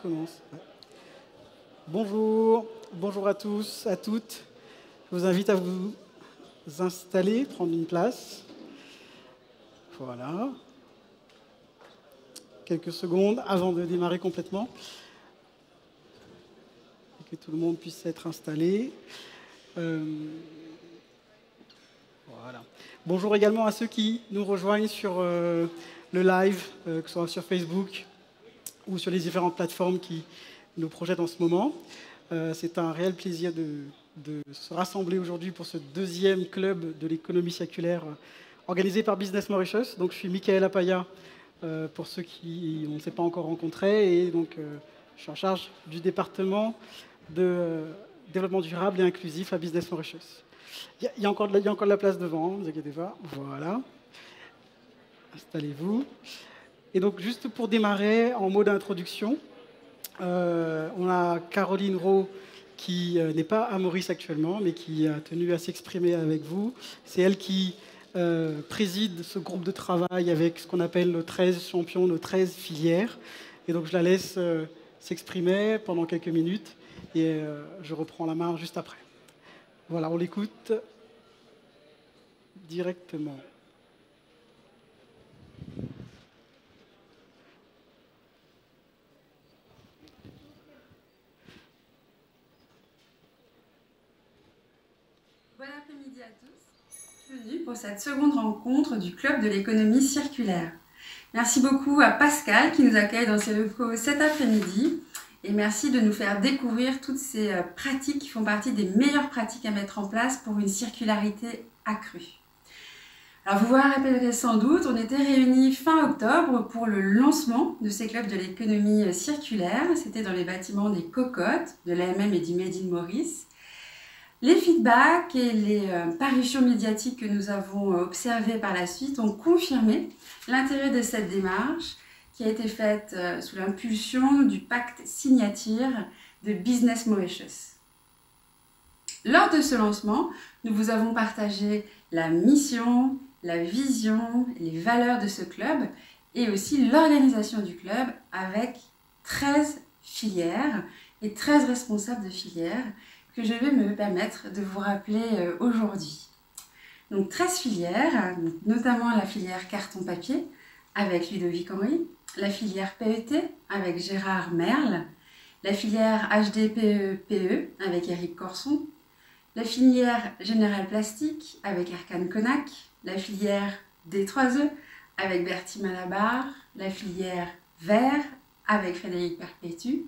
commence. Ouais. Bonjour à tous, à toutes. Je vous invite à vous installer, prendre une place. Voilà. Quelques secondes avant de démarrer complètement. Et que tout le monde puisse être installé. Voilà. Bonjour également à ceux qui nous rejoignent sur le live, que ce soit sur Facebook ou sur les différentes plateformes qui nous projettent en ce moment. C'est un réel plaisir de se rassembler aujourd'hui pour ce deuxième club de l'économie circulaire organisé par Business Mauritius. Donc, je suis Michael Apaya, pour ceux qui on ne s'est pas encore rencontrés, et donc je suis en charge du département de développement durable et inclusif à Business Mauritius. Il y a encore de la place devant, ne vous inquiétez pas. Voilà. Installez-vous. Et donc, juste pour démarrer, en mot d'introduction, on a Caroline Rowe, qui n'est pas à Maurice actuellement, mais qui a tenu à s'exprimer avec vous. C'est elle qui préside ce groupe de travail avec ce qu'on appelle nos 13 champions, nos 13 filières. Et donc, je la laisse s'exprimer pendant quelques minutes et je reprends la main juste après. Voilà, on l'écoute directement. Bon après-midi à tous. Bienvenue pour cette seconde rencontre du Club de l'économie circulaire. Merci beaucoup à Pascal qui nous accueille dans ses locaux cet après-midi. Et merci de nous faire découvrir toutes ces pratiques qui font partie des meilleures pratiques à mettre en place pour une circularité accrue. Alors vous vous rappellerez sans doute, on était réunis fin octobre pour le lancement de ces clubs de l'économie circulaire. C'était dans les bâtiments des Cocottes, de l'AMM et du Made in Maurice. Les feedbacks et les parutions médiatiques que nous avons observées par la suite ont confirmé l'intérêt de cette démarche qui a été faite sous l'impulsion du pacte signature de Business Mauritius. Lors de ce lancement, nous vous avons partagé la mission, la vision, les valeurs de ce club et aussi l'organisation du club avec 13 filières et 13 responsables de filières que je vais me permettre de vous rappeler aujourd'hui. Donc 13 filières, notamment la filière carton-papier avec Ludovic Henry, la filière PET avec Gérard Merle, la filière HDPE avec Eric Corson, la filière Général Plastique avec Erkan Konak, la filière D3E avec Bertie Malabar, la filière Vert avec Frédéric Perpétu,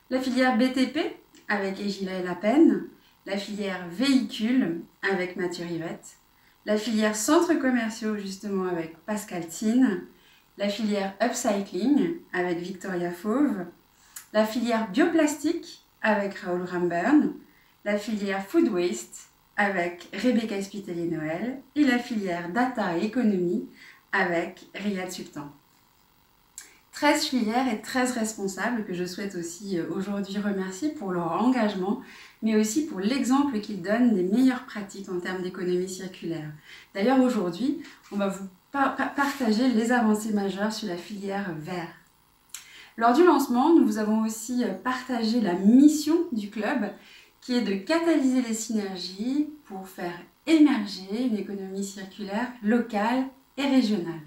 la filière BTP avec Egila Lapen, la filière Véhicule avec Mathieu Rivette, la filière Centres commerciaux justement avec Pascal Thine, la filière Upcycling avec Victoria Fauve, la filière Bioplastique avec Raoul Ramburn, la filière Food Waste avec Rebecca Spitalier-Noël et la filière Data et Économie avec Riyad Sultan. 13 filières et 13 responsables que je souhaite aussi aujourd'hui remercier pour leur engagement, mais aussi pour l'exemple qu'ils donnent des meilleures pratiques en termes d'économie circulaire. D'ailleurs, aujourd'hui, on va vous partager les avancées majeures sur la filière vert. Lors du lancement, nous vous avons aussi partagé la mission du club, qui est de catalyser les synergies pour faire émerger une économie circulaire locale et régionale.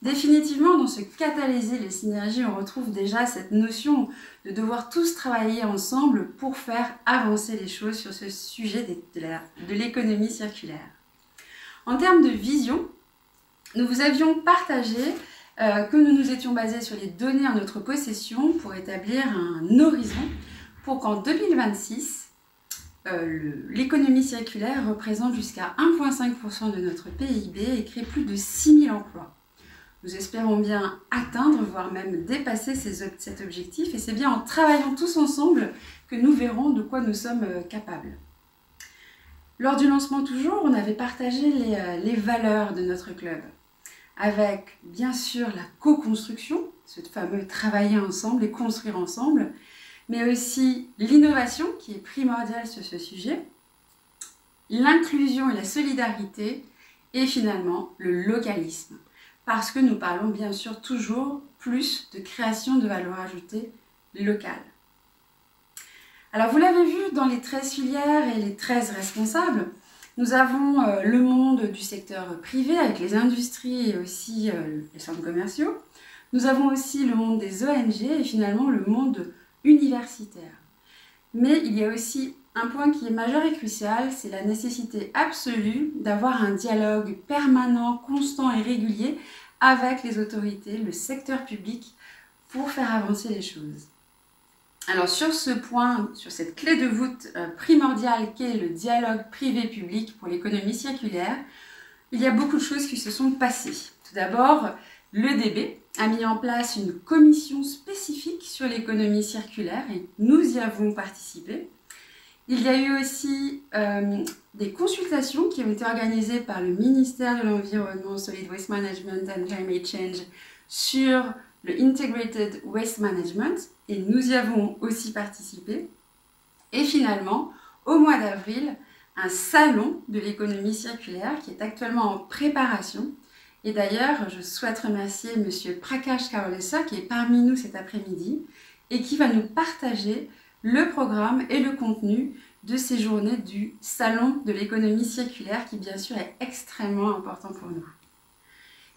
Définitivement, dans ce catalyser les synergies, on retrouve déjà cette notion de devoir tous travailler ensemble pour faire avancer les choses sur ce sujet de l'économie circulaire. En termes de vision, nous vous avions partagé que nous nous étions basés sur les données en notre possession pour établir un horizon pour qu'en 2026, l'économie circulaire représente jusqu'à 1,5% de notre PIB et crée plus de 6 000 emplois. Nous espérons bien atteindre, voire même dépasser cet objectif, et c'est bien en travaillant tous ensemble que nous verrons de quoi nous sommes capables. Lors du lancement toujours, on avait partagé les valeurs de notre club, avec bien sûr la co-construction, ce fameux travailler ensemble et construire ensemble, mais aussi l'innovation qui est primordiale sur ce sujet, l'inclusion et la solidarité, et finalement le localisme. Parce que nous parlons bien sûr toujours plus de création de valeur ajoutée locales. Alors vous l'avez vu dans les 13 filières et les 13 responsables, nous avons le monde du secteur privé avec les industries et aussi les centres commerciaux. Nous avons aussi le monde des ONG et finalement le monde universitaire. Mais il y a aussi un point qui est majeur et crucial, c'est la nécessité absolue d'avoir un dialogue permanent, constant et régulier avec les autorités, le secteur public, pour faire avancer les choses. Alors sur ce point, sur cette clé de voûte primordiale qu'est le dialogue privé-public pour l'économie circulaire, il y a beaucoup de choses qui se sont passées. Tout d'abord, l'EDB a mis en place une commission spécifique sur l'économie circulaire et nous y avons participé. Il y a eu aussi des consultations qui ont été organisées par le ministère de l'Environnement, Solid Waste Management and Climate Change sur le Integrated Waste Management et nous y avons aussi participé. Et finalement, au mois d'avril, un salon de l'économie circulaire qui est actuellement en préparation. Et d'ailleurs, je souhaite remercier M. Prakash Kaolesa qui est parmi nous cet après-midi et qui va nous partager le programme et le contenu de ces journées du Salon de l'économie circulaire qui bien sûr est extrêmement important pour nous.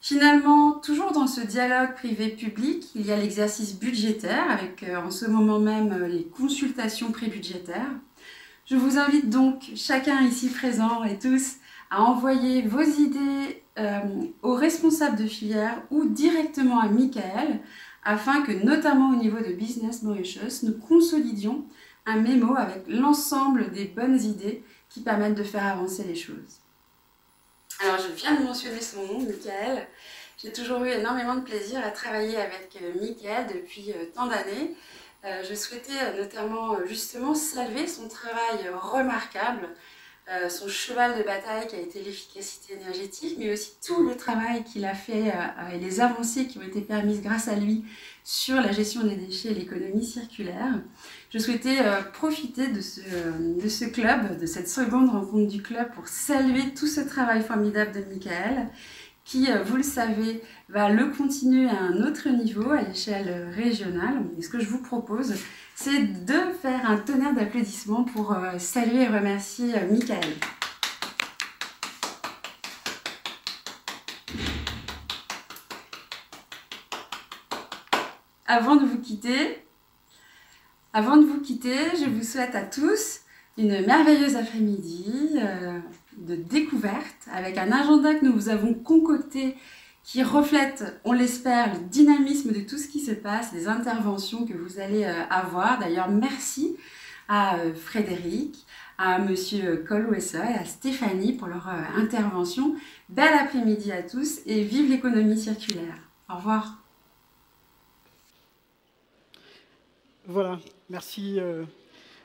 Finalement, toujours dans ce dialogue privé-public, il y a l'exercice budgétaire avec en ce moment même les consultations prébudgétaires. Je vous invite donc chacun ici présent et tous à envoyer vos idées aux responsables de filière ou directement à Michael afin que, notamment au niveau de Business Mauritius, nous consolidions un mémo avec l'ensemble des bonnes idées qui permettent de faire avancer les choses. Alors, je viens de mentionner son nom, Michael. J'ai toujours eu énormément de plaisir à travailler avec Michael depuis tant d'années. Je souhaitais notamment justement saluer son travail remarquable, son cheval de bataille qui a été l'efficacité énergétique, mais aussi tout le travail qu'il a fait et les avancées qui ont été permises grâce à lui sur la gestion des déchets et l'économie circulaire. Je souhaitais profiter de ce club, de cette seconde rencontre du club pour saluer tout ce travail formidable de Michael qui, vous le savez, va le continuer à un autre niveau, à l'échelle régionale. Et ce que je vous propose, c'est de faire un tonnerre d'applaudissements pour saluer et remercier Michael. Avant de vous quitter, je vous souhaite à tous une merveilleuse après-midi de découverte avec un agenda que nous vous avons concocté qui reflète, on l'espère, le dynamisme de tout ce qui se passe, les interventions que vous allez avoir. D'ailleurs, merci à Frédéric, à Monsieur Colwessa et à Stéphanie pour leur intervention. Bel après-midi à tous et vive l'économie circulaire. Au revoir. Voilà, merci,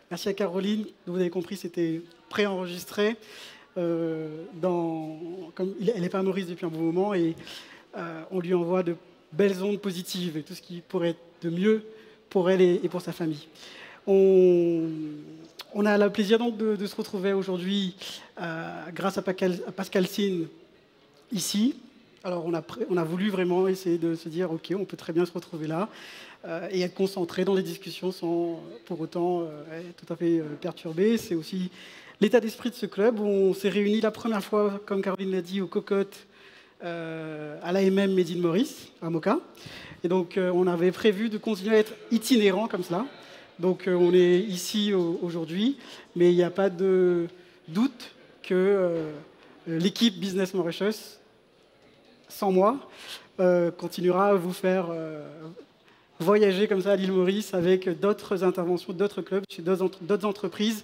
merci à Caroline. Vous avez compris, c'était préenregistré. Comme elle n'est pas à Maurice depuis un bon moment et on lui envoie de belles ondes positives et tout ce qui pourrait être de mieux pour elle et pour sa famille. On a le plaisir donc de se retrouver aujourd'hui grâce à Pascal Sine ici. Alors on a voulu vraiment essayer de se dire ok, on peut très bien se retrouver là et être concentré dans les discussions sans pour autant être tout à fait perturbé. C'est aussi l'état d'esprit de ce club où on s'est réunis la première fois, comme Caroline l'a dit, aux cocottes à l'AMM Made in Maurice, à Moka. Et donc on avait prévu de continuer à être itinérant comme cela. Donc on est ici aujourd'hui, mais il n'y a pas de doute que l'équipe Business Mauritius, sans moi, continuera à vous faire voyager comme ça à l'île Maurice avec d'autres interventions, d'autres clubs, chez d'autres entreprises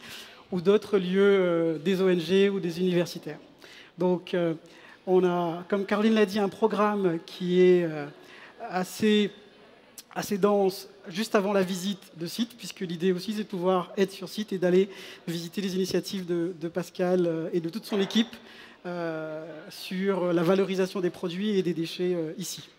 ou d'autres lieux des ONG ou des universitaires. Donc on a, comme Caroline l'a dit, un programme qui est assez dense juste avant la visite de site, puisque l'idée aussi c'est de pouvoir être sur site et d'aller visiter les initiatives de Pascal et de toute son équipe sur la valorisation des produits et des déchets ici.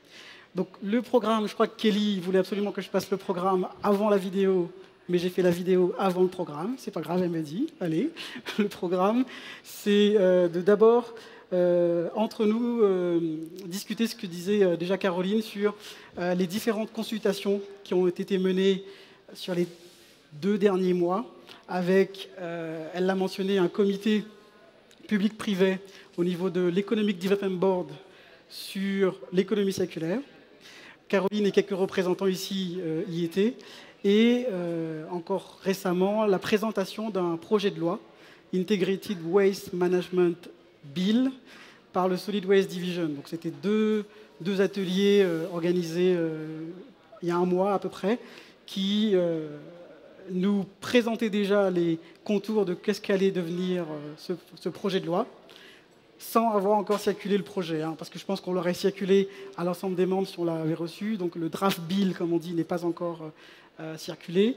Donc le programme, je crois que Kelly voulait absolument que je passe le programme avant la vidéo, mais j'ai fait la vidéo avant le programme. C'est pas grave, elle m'a dit, allez, le programme, c'est de d'abord entre nous discuter ce que disait déjà Caroline sur les différentes consultations qui ont été menées sur les 2 derniers mois avec, elle l'a mentionné, un comité public-privé au niveau de l'Economic Development Board sur l'économie circulaire. Caroline et quelques représentants ici y étaient. Et encore récemment, la présentation d'un projet de loi, Integrated Waste Management Bill, par le Solid Waste Division. Donc c'était deux ateliers organisés il y a un mois à peu près, qui nous présentaient déjà les contours de qu'est-ce qu'allait devenir ce projet de loi, sans avoir encore circulé le projet, hein, parce que je pense qu'on l'aurait circulé à l'ensemble des membres si on l'avait reçu. Donc le draft bill, comme on dit, n'est pas encore circulé.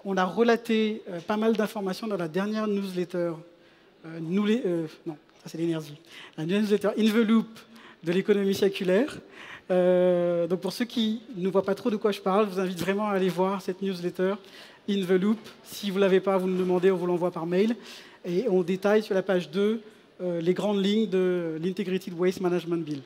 On a relaté pas mal d'informations dans la dernière newsletter. Non, ça c'est l'énergie. La newsletter In the Loop de l'économie circulaire. Donc pour ceux qui ne voient pas trop de quoi je parle, je vous invite vraiment à aller voir cette newsletter In the Loop. Si vous ne l'avez pas, vous nous demandez, on vous l'envoie par mail. Et on détaille sur la page 2 les grandes lignes de l'Integrated Waste Management Bill.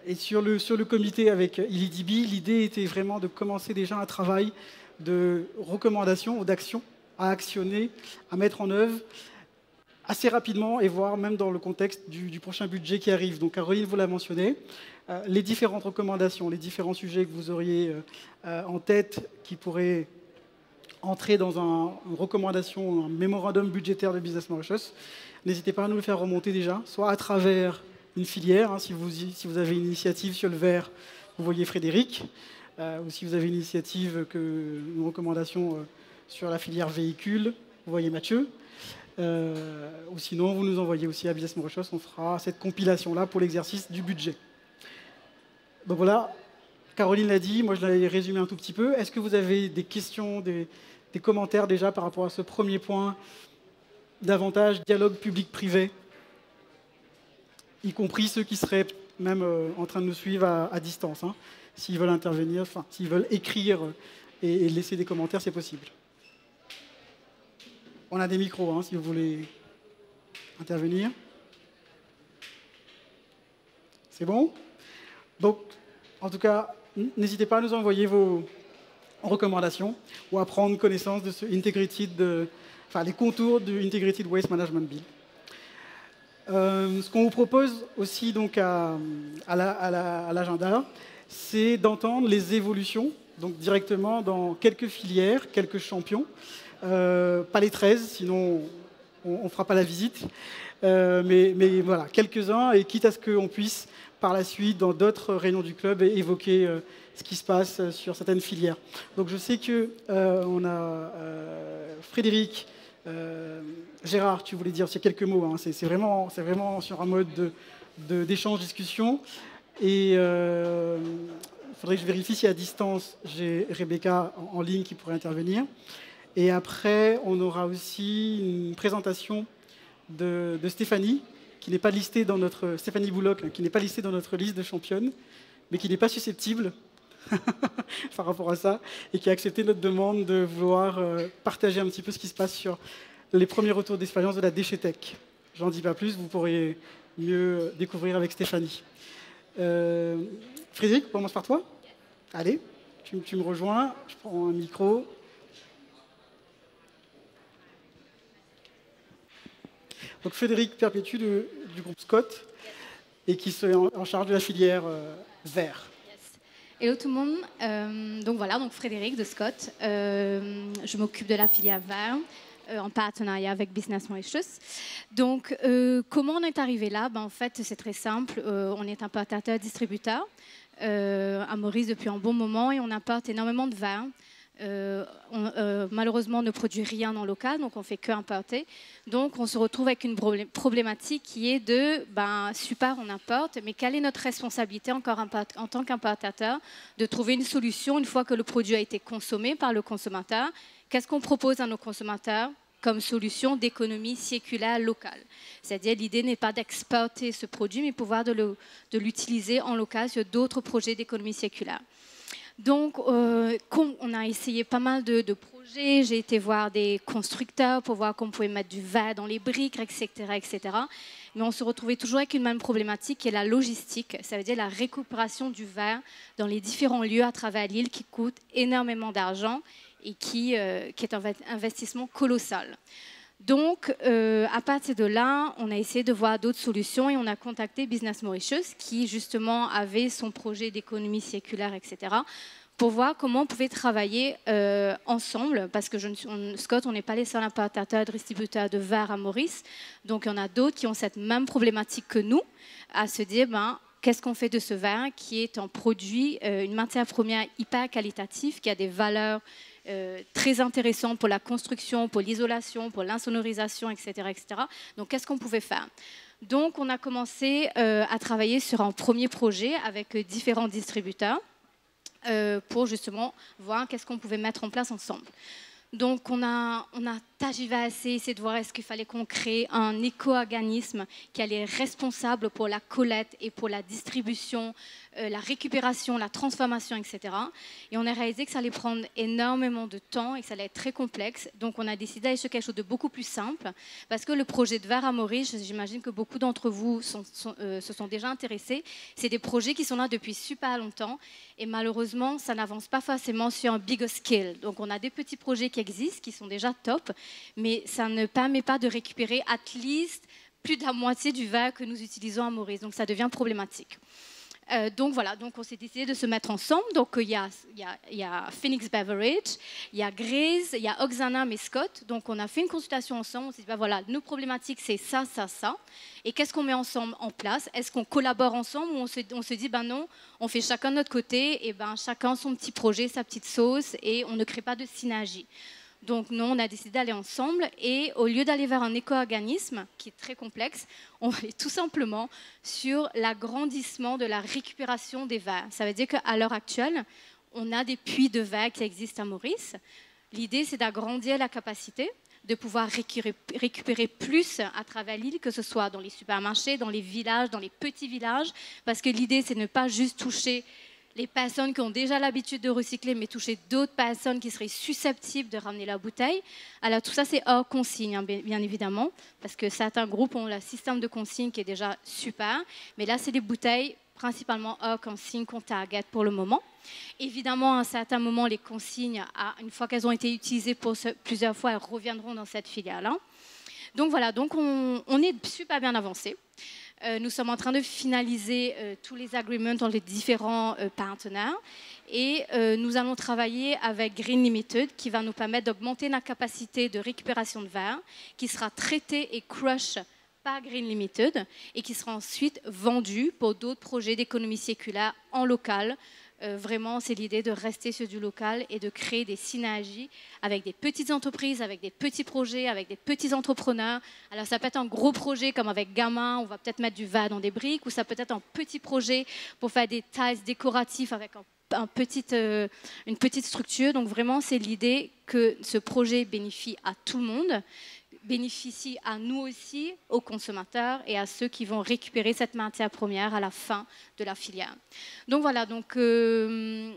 Et sur le comité avec ILIDB, l'idée était vraiment de commencer déjà un travail de recommandation ou d'action à actionner, à mettre en œuvre assez rapidement et voire même dans le contexte du prochain budget qui arrive. Donc Caroline vous l'a mentionné, les différentes recommandations, les différents sujets que vous auriez en tête qui pourraient entrer dans une recommandation, un mémorandum budgétaire de Business Mauritius, n'hésitez pas à nous le faire remonter déjà, soit à travers une filière, hein, si vous avez une initiative sur le verre, vous voyez Frédéric, ou si vous avez une initiative, une recommandation sur la filière véhicule, vous voyez Mathieu, ou sinon vous nous envoyez aussi à Business Mauritius, on fera cette compilation-là pour l'exercice du budget. Donc voilà, Caroline l'a dit, moi je l'ai résumé un tout petit peu. Est-ce que vous avez des questions, des commentaires déjà par rapport à ce premier point, davantage dialogue public-privé, y compris ceux qui seraient même en train de nous suivre à distance, hein. S'ils veulent intervenir, enfin, s'ils veulent écrire et laisser des commentaires, c'est possible. On a des micros, hein, si vous voulez intervenir. C'est bon? Donc, en tout cas, n'hésitez pas à nous envoyer vos recommandations ou à prendre connaissance de ce les contours du Integrated Waste Management Bill. Ce qu'on vous propose aussi donc à l'agenda, c'est d'entendre les évolutions, donc directement dans quelques filières, quelques champions, pas les 13, sinon on ne fera pas la visite, mais voilà, quelques-uns, et quitte à ce qu'on puisse par la suite, dans d'autres réunions du club, évoquer ce qui se passe sur certaines filières. Donc je sais qu'on a Frédéric, Gérard, tu voulais dire quelques mots, hein. C'est vraiment sur un mode d'échange, discussion. Et il faudrait que je vérifie si à distance, j'ai Rebecca en ligne qui pourrait intervenir. Et après, on aura aussi une présentation de Stéphanie, qui n'est pas listée dans notre Stéphanie Bouloc, qui n'est pas listée dans notre liste de championnes, mais qui n'est pas susceptible par rapport à ça, et qui a accepté notre demande de vouloir partager un petit peu ce qui se passe sur les premiers retours d'expérience de la Déchetech. J'en dis pas plus, vous pourrez mieux découvrir avec Stéphanie. Frédéric, on commence par toi. Allez, tu me rejoins, je prends un micro. Donc Frédéric Perpétue du groupe Scott et qui est en charge de la filière vert. Hello tout le monde, donc Frédéric de Scott, je m'occupe de la filière vert en partenariat avec Business Mauritius. Donc comment on est arrivé là? En fait c'est très simple, on est importateur-distributeur à Maurice depuis un bon moment et on importe énormément de vin. Malheureusement, on ne produit rien en local, donc on ne fait que importer. Donc, on se retrouve avec une problématique qui est de, super, on importe, mais quelle est notre responsabilité encore en tant qu'importateur de trouver une solution une fois que le produit a été consommé par le consommateur? Qu'est-ce qu'on propose à nos consommateurs comme solution d'économie circulaire locale? C'est-à-dire, l'idée n'est pas d'exporter ce produit, mais pouvoir de l'utiliser en local sur d'autres projets d'économie circulaire. Donc, on a essayé pas mal de projets. J'ai été voir des constructeurs pour voir qu'on pouvait mettre du verre dans les briques, etc., etc. mais on se retrouvait toujours avec une même problématique qui est la logistique, ça veut dire la récupération du verre dans les différents lieux à travers l'île qui coûte énormément d'argent et qui est un investissement colossal. Donc, à partir de là, on a essayé de voir d'autres solutions et on a contacté Business Mauritius qui, justement, avait son projet d'économie circulaire, etc., pour voir comment on pouvait travailler ensemble, parce que Scott, on n'est pas les seuls importateurs, distributeurs de verre à Maurice, donc il y en a d'autres qui ont cette même problématique que nous, à se dire, qu'est-ce qu'on fait de ce verre qui est un produit, une matière première hyper qualitative, qui a des valeurs très intéressant pour la construction, pour l'isolation, pour l'insonorisation, etc., etc. Donc, qu'est-ce qu'on pouvait faire? Donc, on a commencé à travailler sur un premier projet avec différents distributeurs pour justement voir qu'est-ce qu'on pouvait mettre en place ensemble. Donc, on a tergiversé, essayé de voir est-ce qu'il fallait qu'on crée un éco-organisme qui allait être responsable pour la collecte et pour la distribution, la récupération, la transformation, etc. Et on a réalisé que ça allait prendre énormément de temps et que ça allait être très complexe. Donc, on a décidé d'aller sur quelque chose de beaucoup plus simple parce que le projet de verre à Maurice, j'imagine que beaucoup d'entre vous se sont déjà intéressés. C'est des projets qui sont là depuis super longtemps et malheureusement, ça n'avance pas forcément sur un bigger scale. Donc, on a des petits projets qui existent, qui sont déjà top, mais ça ne permet pas de récupérer at least plus de la moitié du verre que nous utilisons à Maurice. Donc, ça devient problématique. Donc voilà, donc on s'est décidé de se mettre ensemble. Donc il y a Phoenix Beverage, il y a Grace, il y a Oxana et Scott. Donc on a fait une consultation ensemble. On s'est dit voilà, nos problématiques c'est ça, ça, ça. Et qu'est-ce qu'on met ensemble en place? Est-ce qu'on collabore ensemble ou on se dit non, on fait chacun de notre côté et chacun son petit projet, sa petite sauce et on ne crée pas de synergie. Donc non, on a décidé d'aller ensemble et au lieu d'aller vers un éco-organisme qui est très complexe, on va aller tout simplement sur l'agrandissement de la récupération des verres. Ça veut dire qu'à l'heure actuelle, on a des puits de verre qui existent à Maurice. L'idée, c'est d'agrandir la capacité, de pouvoir récupérer plus à travers l'île, que ce soit dans les supermarchés, dans les villages, dans les petits villages, parce que l'idée, c'est de ne pas juste toucher les personnes qui ont déjà l'habitude de recycler, mais toucher d'autres personnes qui seraient susceptibles de ramener la bouteille. Alors tout ça, c'est hors consigne, bien évidemment, parce que certains groupes ont le système de consigne qui est déjà super, mais là, c'est des bouteilles principalement hors consigne qu'on target pour le moment. Évidemment, à un certain moment, les consignes, une fois qu'elles ont été utilisées plusieurs fois, elles reviendront dans cette filière-là. Donc voilà, donc on est super bien avancé. Nous sommes en train de finaliser tous les agreements entre les différents partenaires et nous allons travailler avec Green Limited qui va nous permettre d'augmenter la capacité de récupération de verre qui sera traité et crush par Green Limited et qui sera ensuite vendu pour d'autres projets d'économie circulaire en local. Vraiment, c'est l'idée de rester sur du local et de créer des synergies avec des petites entreprises, avec des petits projets, avec des petits entrepreneurs. Alors, ça peut être un gros projet comme avec Gamma, on va peut-être mettre du verre dans des briques, ou ça peut être un petit projet pour faire des tiles décoratifs avec une petite structure. Donc, vraiment, c'est l'idée que ce projet bénéficie à tout le monde, bénéficie à nous aussi, aux consommateurs et à ceux qui vont récupérer cette matière première à la fin de la filière. Donc voilà, donc, on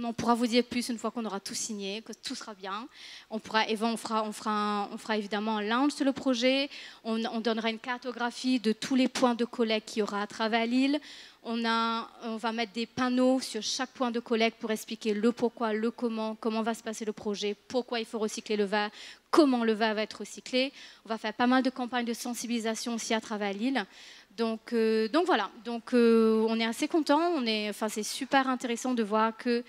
en pourra vous dire plus une fois qu'on aura tout signé, que tout sera bien. On fera évidemment un launch sur le projet, on donnera une cartographie de tous les points de collecte qu'il y aura à travers l'île. On va mettre des panneaux sur chaque point de collecte pour expliquer le pourquoi, le comment va se passer le projet, pourquoi il faut recycler le verre, comment le verre va être recyclé. On va faire pas mal de campagnes de sensibilisation aussi à travers l'île. Donc voilà, on est assez contents, c'est super intéressant de voir que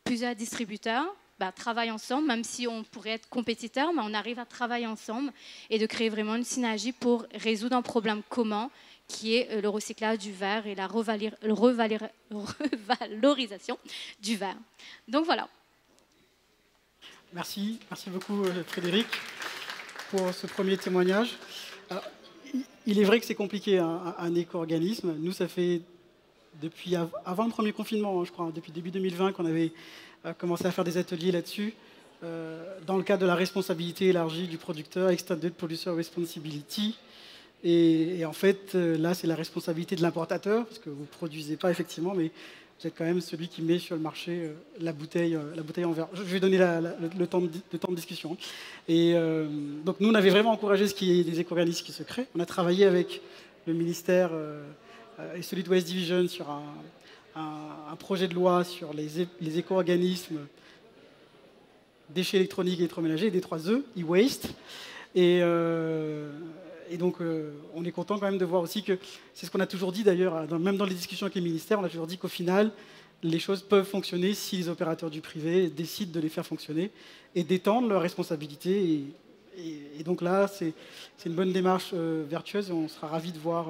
plusieurs distributeurs travaillent ensemble, même si on pourrait être compétiteurs, mais on arrive à travailler ensemble et de créer vraiment une synergie pour résoudre un problème commun qui est le recyclage du verre et la revalorisation du verre. Donc voilà. Merci beaucoup Frédéric pour ce premier témoignage. Alors, il est vrai que c'est compliqué un éco-organisme. Nous, ça fait depuis avant le premier confinement, je crois, depuis début 2020 qu'on avait commencé à faire des ateliers là-dessus, dans le cadre de la responsabilité élargie du producteur, Extended Producer Responsibility. Et en fait, là, c'est la responsabilité de l'importateur, parce que vous ne produisez pas effectivement, mais vous êtes quand même celui qui met sur le marché la bouteille en verre. Je vais donner le temps de discussion. Et donc nous, on avait vraiment encouragé ce qu'il y ait des éco-organismes qui se créent. On a travaillé avec le ministère et Solid Waste Division sur un projet de loi sur les éco-organismes, déchets électroniques et électroménagers, des 3 E, e-waste. Et donc, on est content quand même de voir aussi que, c'est ce qu'on a toujours dit d'ailleurs, même dans les discussions avec les ministères, on a toujours dit qu'au final, les choses peuvent fonctionner si les opérateurs du privé décident de les faire fonctionner et d'étendre leurs responsabilités. Et donc là, c'est une bonne démarche vertueuse et on sera ravis de voir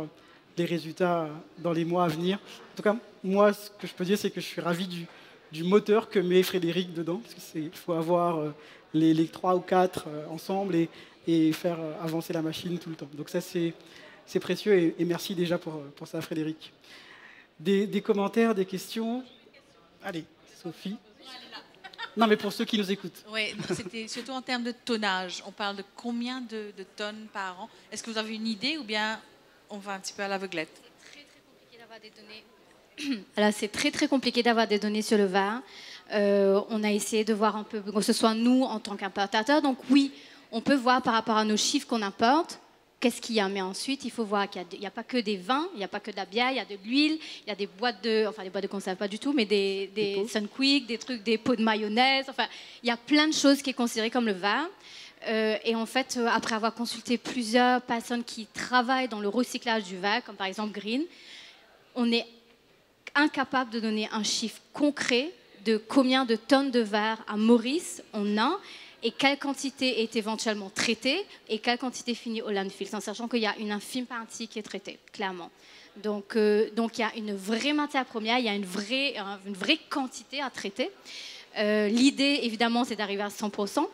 les résultats dans les mois à venir. En tout cas, moi, ce que je peux dire, c'est que je suis ravi du moteur que met Frédéric dedans, parce qu'il faut avoir les 3 ou 4 ensemble et faire avancer la machine tout le temps. Donc ça, c'est précieux et merci déjà pour ça, Frédéric. Des commentaires, des questions? Allez, Sophie. Non, mais pour ceux qui nous écoutent. Oui, c'était surtout en termes de tonnage. On parle de combien de tonnes par an? Est-ce que vous avez une idée ou bien on va un petit peu à l'aveuglette? C'est très compliqué d'avoir des données. Alors, c'est très compliqué d'avoir des données sur le Var. On a essayé de voir un peu, que ce soit nous en tant qu'importateurs. Donc oui, on peut voir par rapport à nos chiffres qu'on importe, qu'est-ce qu'il y a. Mais ensuite, il faut voir qu'il n'y a pas que des vins, il n'y a pas que de la bière, il y a de l'huile, il y a des boîtes de conserve pas du tout, mais des Sunquick, des pots de mayonnaise. Enfin, il y a plein de choses qui est considérées comme le Var. Et en fait, après avoir consulté plusieurs personnes qui travaillent dans le recyclage du verre, comme par exemple Green, on est incapable de donner un chiffre concret de combien de tonnes de verre à Maurice on a et quelle quantité est éventuellement traitée et quelle quantité finit au landfill, en sachant qu'il y a une infime partie qui est traitée, clairement. Donc il y a une vraie matière première, il y a une vraie quantité à traiter. L'idée, évidemment, c'est d'arriver à 100%.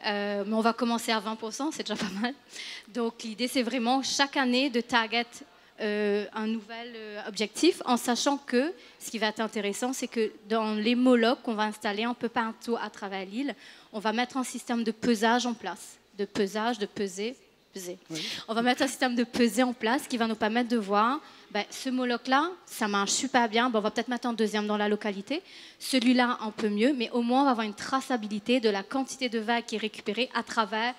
Mais on va commencer à 20%, c'est déjà pas mal. Donc l'idée, c'est vraiment chaque année de target un nouvel objectif, en sachant que ce qui va être intéressant, c'est que dans les molocs qu'on va installer un peu partout à travers l'île, on va mettre un système de pesage en place, de pesage, de peser. Oui. On va mettre un système de pesée en place qui va nous permettre de voir ce moloc-là, ça marche super bien, on va peut-être mettre un deuxième dans la localité, celui-là un peu mieux, mais au moins on va avoir une traçabilité de la quantité de verre qui est récupérée à travers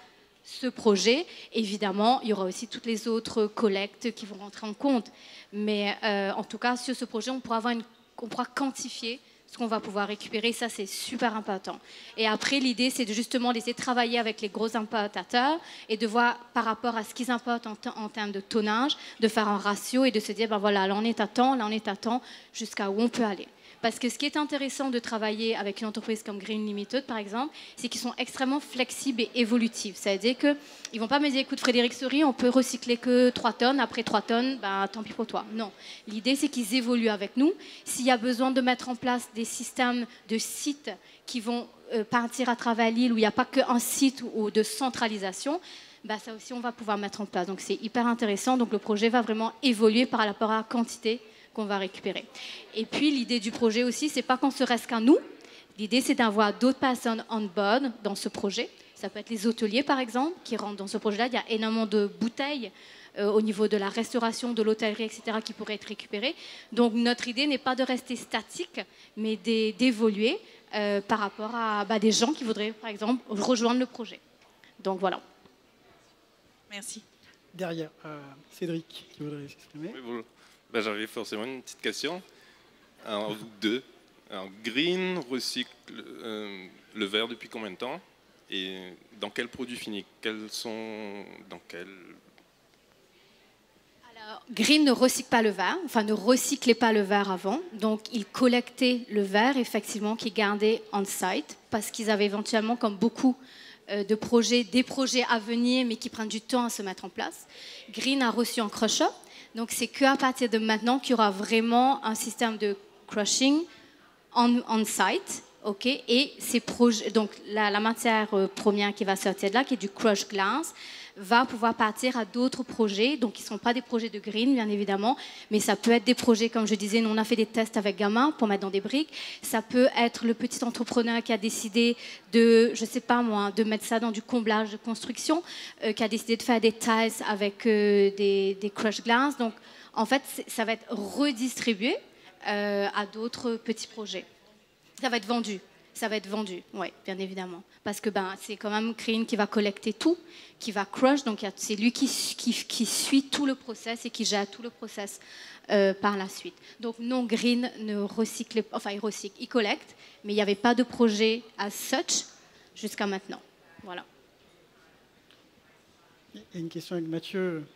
ce projet. Évidemment, il y aura aussi toutes les autres collectes qui vont rentrer en compte, mais en tout cas, sur ce projet, on pourra quantifier ce qu'on va pouvoir récupérer, ça c'est super important. Et après, l'idée c'est de justement laisser travailler avec les gros importateurs et de voir par rapport à ce qu'ils importent en termes de tonnage, de faire un ratio et de se dire, voilà, là on est à temps, là on est à temps, jusqu'à où on peut aller. Parce que ce qui est intéressant de travailler avec une entreprise comme Green Limited, par exemple, c'est qu'ils sont extrêmement flexibles et évolutifs. C'est-à-dire qu'ils ne vont pas me dire, écoute Frédéric Souris, on peut recycler que 3 tonnes, après 3 tonnes, tant pis pour toi. Non. L'idée, c'est qu'ils évoluent avec nous. S'il y a besoin de mettre en place des systèmes de sites qui vont partir à travers l'île, où il n'y a pas qu'un site ou de centralisation, ça aussi, on va pouvoir mettre en place. Donc, c'est hyper intéressant. Donc, le projet va vraiment évoluer par rapport à la quantité qu'on va récupérer. Et puis l'idée du projet aussi, c'est pas qu'on se reste qu'à nous. L'idée, c'est d'avoir d'autres personnes on board dans ce projet. Ça peut être les hôteliers, par exemple, qui rentrent dans ce projet-là. Il y a énormément de bouteilles au niveau de la restauration, de l'hôtellerie, etc., qui pourraient être récupérées. Donc notre idée n'est pas de rester statique, mais d'évoluer par rapport à des gens qui voudraient, par exemple, rejoindre le projet. Donc voilà. Merci. Derrière, Cédric, qui voudrait s'exprimer. Oui, bonjour. J'avais forcément une petite question. Alors, deux. Alors, Green recycle le verre depuis combien de temps? Et dans quel produit fini? Alors, Green ne recycle pas le verre, ne recyclait pas le verre avant. Donc, ils collectaient le verre, effectivement, qui est gardé on-site, parce qu'ils avaient éventuellement, comme beaucoup de projets, des projets à venir, mais qui prennent du temps à se mettre en place. Green a reçu un crusher. Donc, c'est qu'à partir de maintenant qu'il y aura vraiment un système de crushing on-site. Okay, et ces projets, donc la matière première qui va sortir de là, qui est du crush glass, va pouvoir partir à d'autres projets, donc qui ne sont pas des projets de Green, bien évidemment, mais ça peut être des projets, comme je disais, nous on a fait des tests avec Gamma pour mettre dans des briques, ça peut être le petit entrepreneur qui a décidé de, je ne sais pas moi, de mettre ça dans du comblage de construction, qui a décidé de faire des tiles avec des crush glass, donc en fait ça va être redistribué à d'autres petits projets. Ça va être vendu. Ça va être vendu, oui, bien évidemment. Parce que c'est quand même Green qui va collecter tout, qui va crush. Donc c'est lui qui suit tout le process et qui gère tout le process par la suite. Donc non, Green ne recycle, enfin il recycle, il collecte, mais il n'y avait pas de projet as such jusqu'à maintenant. Voilà. Il y a une question avec Mathieu.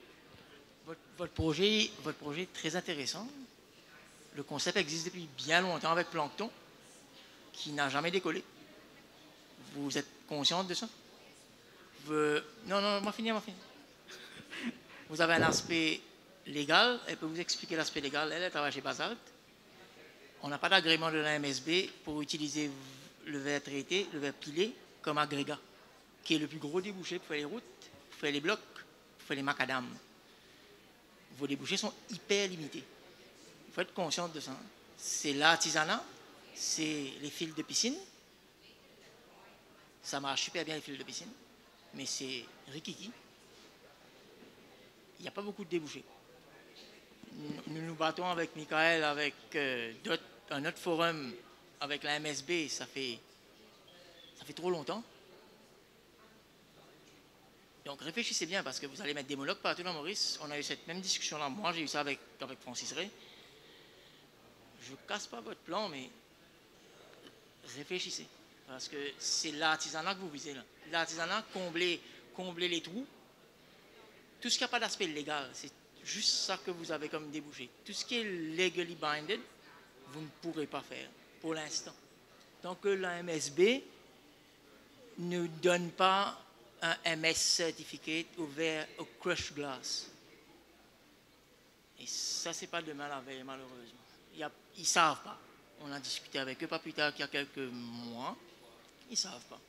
Votre projet est très intéressant. Le concept existe depuis bien longtemps avec Plankton, qui n'a jamais décollé. Vous êtes consciente de ça? Non, moi finis. Vous avez un aspect légal, elle peut vous expliquer l'aspect légal, elle travaille chez Basalt. On n'a pas d'agrément de la MSB pour utiliser le verre traité, le verre pilé, comme agrégat, qui est le plus gros débouché pour faire les routes, pour faire les blocs, pour faire les macadams. Vos débouchés sont hyper limités. Il faut être conscient de ça. C'est l'artisanat, c'est les fils de piscine. Ça marche super bien les fils de piscine, mais c'est rikiki. Il n'y a pas beaucoup de débouchés. Nous nous battons avec Michael, avec un autre forum, avec la MSB, ça fait trop longtemps. Donc réfléchissez bien, parce que vous allez mettre des molocs partout dans Maurice. On a eu cette même discussion-là. Moi, j'ai eu ça avec Francis Ray. Je ne casse pas votre plan, mais réfléchissez. Parce que c'est l'artisanat que vous visez là. L'artisanat, combler les trous. Tout ce qui n'a pas d'aspect légal, c'est juste ça que vous avez comme débouché. Tout ce qui est legally binded, vous ne pourrez pas faire pour l'instant. Tant que la MSB ne donne pas un MS certificate au crush glass. Et ça, c'est pas demain la veille, malheureusement. Ils ne savent pas. On a discuté avec eux pas plus tard qu'il y a quelques mois. Ils ne savent pas.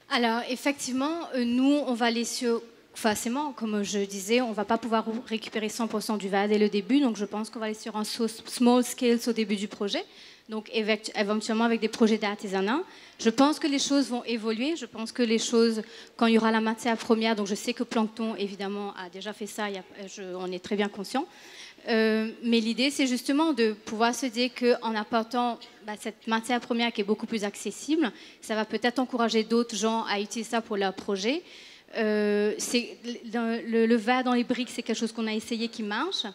Alors, effectivement, nous, on va aller sur... Forcément, comme je disais, on ne va pas pouvoir récupérer 100% du VAD dès le début, donc je pense qu'on va aller sur un small scale au début du projet, donc éventuellement avec des projets d'artisanat. Je pense que les choses vont évoluer, je pense que les choses, quand il y aura la matière première, donc je sais que Plankton, évidemment, a déjà fait ça, on est très bien conscient, mais l'idée, c'est justement de pouvoir se dire qu'en apportant cette matière première qui est beaucoup plus accessible, ça va peut-être encourager d'autres gens à utiliser ça pour leur projet. Le verre dans les briques, c'est quelque chose qu'on a essayé qui marche.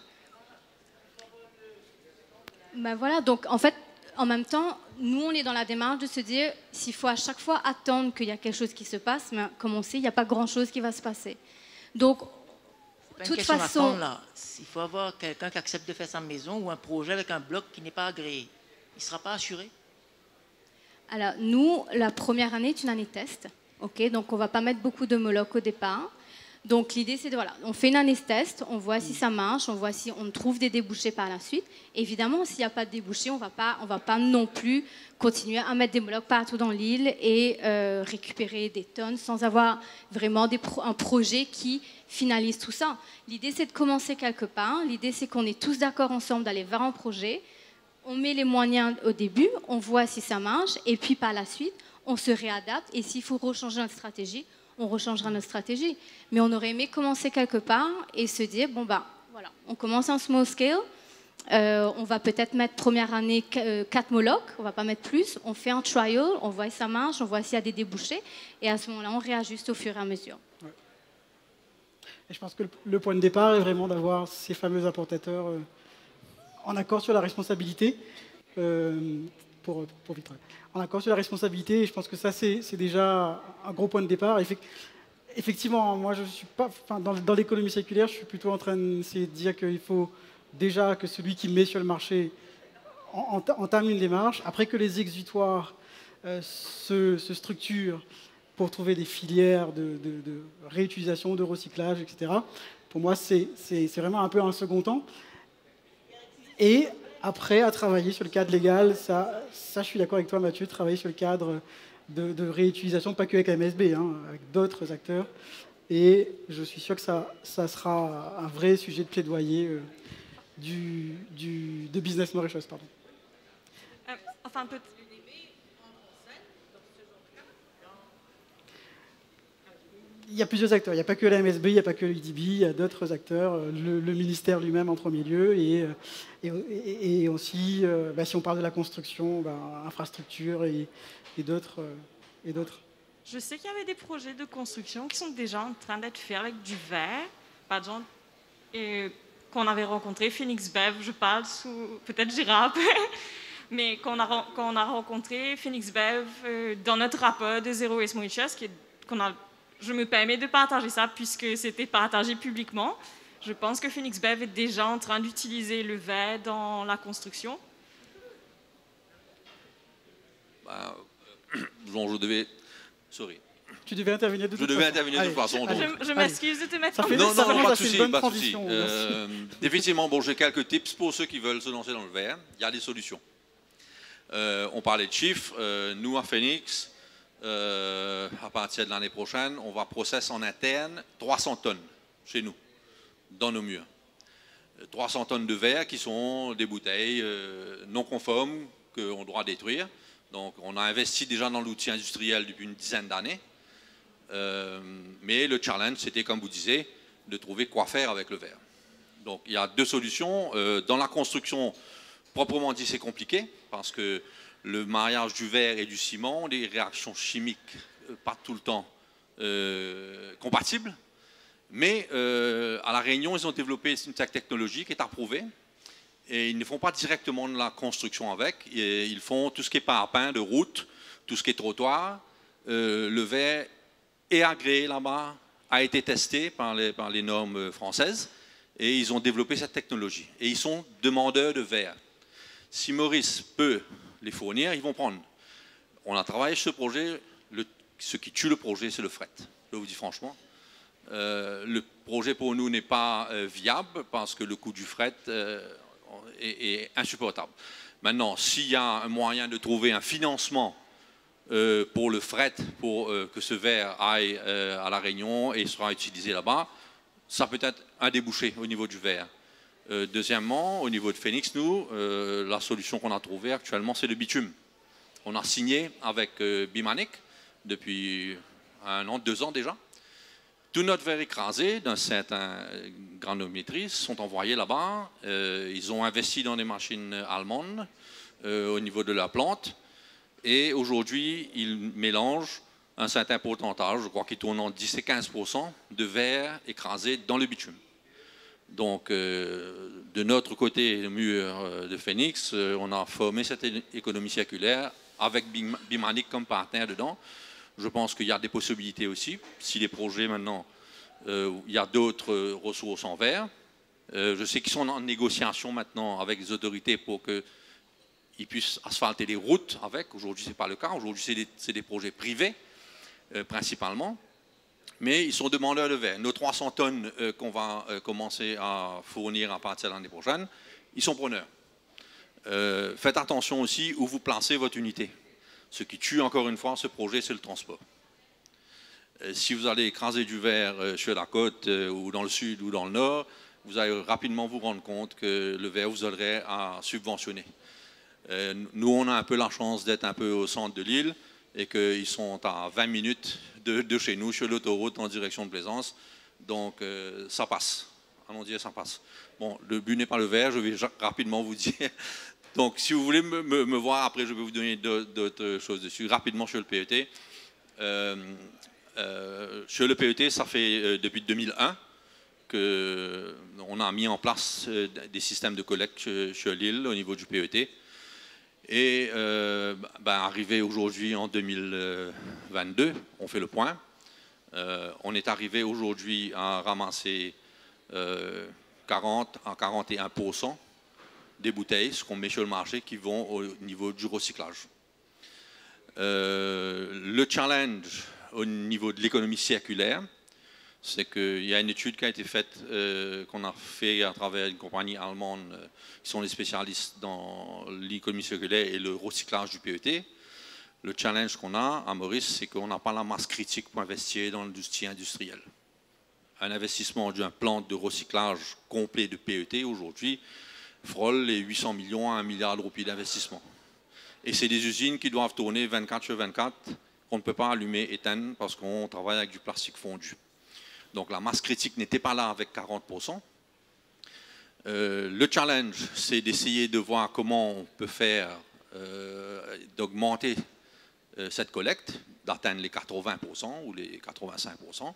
Voilà, donc en fait, en même temps, nous, on est dans la démarche de se dire s'il faut à chaque fois attendre qu'il y a quelque chose qui se passe, mais comme on sait, il n'y a pas grand-chose qui va se passer. Donc, de toute façon... Là. Il faut avoir quelqu'un qui accepte de faire sa maison ou un projet avec un bloc qui n'est pas agréé. Il ne sera pas assuré. Alors, nous, la première année est une année test. Okay, donc on ne va pas mettre beaucoup de molocs au départ. Donc l'idée c'est de, voilà, on fait une année test, on voit si ça marche, on voit si on trouve des débouchés par la suite. Évidemment, s'il n'y a pas de débouchés, on va pas non plus continuer à mettre des molocs partout dans l'île et récupérer des tonnes sans avoir vraiment un projet qui finalise tout ça. L'idée c'est de commencer quelque part, l'idée c'est qu'on est tous d'accord ensemble d'aller vers un projet, on met les moyens au début, on voit si ça marche et puis par la suite, on se réadapte et s'il faut rechanger notre stratégie, on rechangera notre stratégie. Mais on aurait aimé commencer quelque part et se dire, voilà, on commence en small scale, on va peut-être mettre première année 4 molocs, on ne va pas mettre plus, on fait un trial, on voit si ça marche, on voit s'il y a des débouchés et à ce moment-là, on réajuste au fur et à mesure. Ouais. Et je pense que le point de départ est vraiment d'avoir ces fameux importateurs en accord sur la responsabilité pour Vitrac. En accord sur la responsabilité, et je pense que ça, c'est déjà un gros point de départ. Effectivement, moi, je suis pas, dans l'économie circulaire, je suis plutôt en train d'essayer de dire qu'il faut déjà que celui qui met sur le marché entame une démarche, après que les exutoires se structurent pour trouver des filières de réutilisation, de recyclage, etc. Pour moi, c'est vraiment un peu un second temps. Et après, à travailler sur le cadre légal, ça je suis d'accord avec toi, Mathieu, travailler sur le cadre de réutilisation, pas que avec la MSB, avec d'autres acteurs. Et je suis sûr que ça sera un vrai sujet de plaidoyer de Business Mauritius. Pardon. Enfin, peut il y a plusieurs acteurs. Il n'y a pas que la MSB, il n'y a pas que l'IDB, il y a d'autres acteurs, le ministère lui-même en premier lieu, et aussi, si on parle de la construction, infrastructure et d'autres. Je sais qu'il y avait des projets de construction qui sont déjà en train d'être faits avec du verre, par exemple, qu'on avait rencontré, Phoenix Bev, je parle sous peut-être Gérard, mais qu'on a rencontré Phoenix Bev dans notre rapport de Zero Waste Mauritius, je me permets de partager ça puisque c'était partagé publiquement. Je pense que Phoenix Bev est déjà en train d'utiliser le verre dans la construction. Sorry. Tu devais intervenir de toute façon. Je devais intervenir de toute façon. Je m'excuse de te mettre en Non, pas de souci, pas de souci. Effectivement, j'ai quelques tips pour ceux qui veulent se lancer dans le verre. Il y a des solutions. On parlait de chiffres. Nous, à Phoenix, à partir de l'année prochaine, on va processer en interne 300 tonnes chez nous, dans nos murs. 300 tonnes de verre qui sont des bouteilles non conformes qu'on doit détruire. Donc, on a investi déjà dans l'outil industriel depuis une dizaine d'années. Mais le challenge, c'était, comme vous disiez, de trouver quoi faire avec le verre. Donc, il y a deux solutions. Dans la construction, proprement dit, c'est compliqué, parce que le mariage du verre et du ciment, des réactions chimiques pas tout le temps compatibles. Mais à La Réunion, ils ont développé une technologie qui est approuvée. Et ils ne font pas directement de la construction avec. Ils font tout ce qui est parapin de route, tout ce qui est trottoir. Le verre est agréé là-bas, a été testé par les normes françaises. Et ils ont développé cette technologie. Et ils sont demandeurs de verre. Si Maurice peut les fournir, ils vont prendre. On a travaillé sur ce projet. Ce qui tue le projet, c'est le fret. Je vous dis franchement. Le projet pour nous n'est pas viable parce que le coût du fret est insupportable. Maintenant, s'il y a un moyen de trouver un financement pour le fret, pour que ce verre aille à La Réunion et sera utilisé là-bas, ça peut être un débouché au niveau du verre. Deuxièmement, au niveau de Phoenix, nous, la solution qu'on a trouvée actuellement, c'est le bitume. On a signé avec Bimanic depuis 1 an, 2 ans déjà. Tout notre verre écrasé d'un certain granulométrie sont envoyés là-bas. Ils ont investi dans des machines allemandes au niveau de la plante. Et aujourd'hui, ils mélangent un certain pourcentage, je crois qu'il tourne en 10 et 15% de verre écrasé dans le bitume. Donc, de notre côté, le mur de Phoenix, on a formé cette économie circulaire avec Bimanic comme partenaire dedans. Je pense qu'il y a des possibilités aussi. Si les projets maintenant, il y a d'autres ressources en verre. Je sais qu'ils sont en négociation maintenant avec les autorités pour qu'ils puissent asphalter des routes avec. Aujourd'hui, ce n'est pas le cas. Aujourd'hui, c'est des projets privés, principalement. Mais ils sont demandeurs de verre. Nos 300 tonnes qu'on va commencer à fournir à partir de l'année prochaine, ils sont preneurs. Faites attention aussi où vous placez votre unité. Ce qui tue encore une fois ce projet, c'est le transport. Si vous allez écraser du verre sur la côte ou dans le sud ou dans le nord, vous allez rapidement vous rendre compte que le verre vous aiderait à subventionner. Nous, on a un peu la chance d'être un peu au centre de l'île et qu'ils sont à 20 minutes de chez nous, sur l'autoroute en direction de Plaisance. Donc, ça passe. Allons dire, ça passe. Bon, le but n'est pas le verre, je vais rapidement vous dire. Donc, si vous voulez me voir, après, je vais vous donner d'autres choses dessus. Rapidement sur le PET. Sur le PET, ça fait depuis 2001 qu'on a mis en place des systèmes de collecte sur l'île au niveau du PET. Et arrivé aujourd'hui en 2022, on fait le point. On est arrivé aujourd'hui à ramasser 40 à 41% des bouteilles, ce qu'on met sur le marché, qui vont au niveau du recyclage. Le challenge au niveau de l'économie circulaire, c'est qu'il y a une étude qui a été faite, qu'on a fait à travers une compagnie allemande qui sont les spécialistes dans l'économie circulaire et le recyclage du PET. Le challenge qu'on a à Maurice, c'est qu'on n'a pas la masse critique pour investir dans l'industrie industrielle. Un investissement d'un plan de recyclage complet de PET aujourd'hui frôle les 800 millions à 1 milliard de roupies d'investissement. Et c'est des usines qui doivent tourner 24 sur 24, qu'on ne peut pas allumer, éteindre, parce qu'on travaille avec du plastique fondu. Donc la masse critique n'était pas là avec 40%. Le challenge, c'est d'essayer de voir comment on peut faire, d'augmenter cette collecte, d'atteindre les 80% ou les 85%.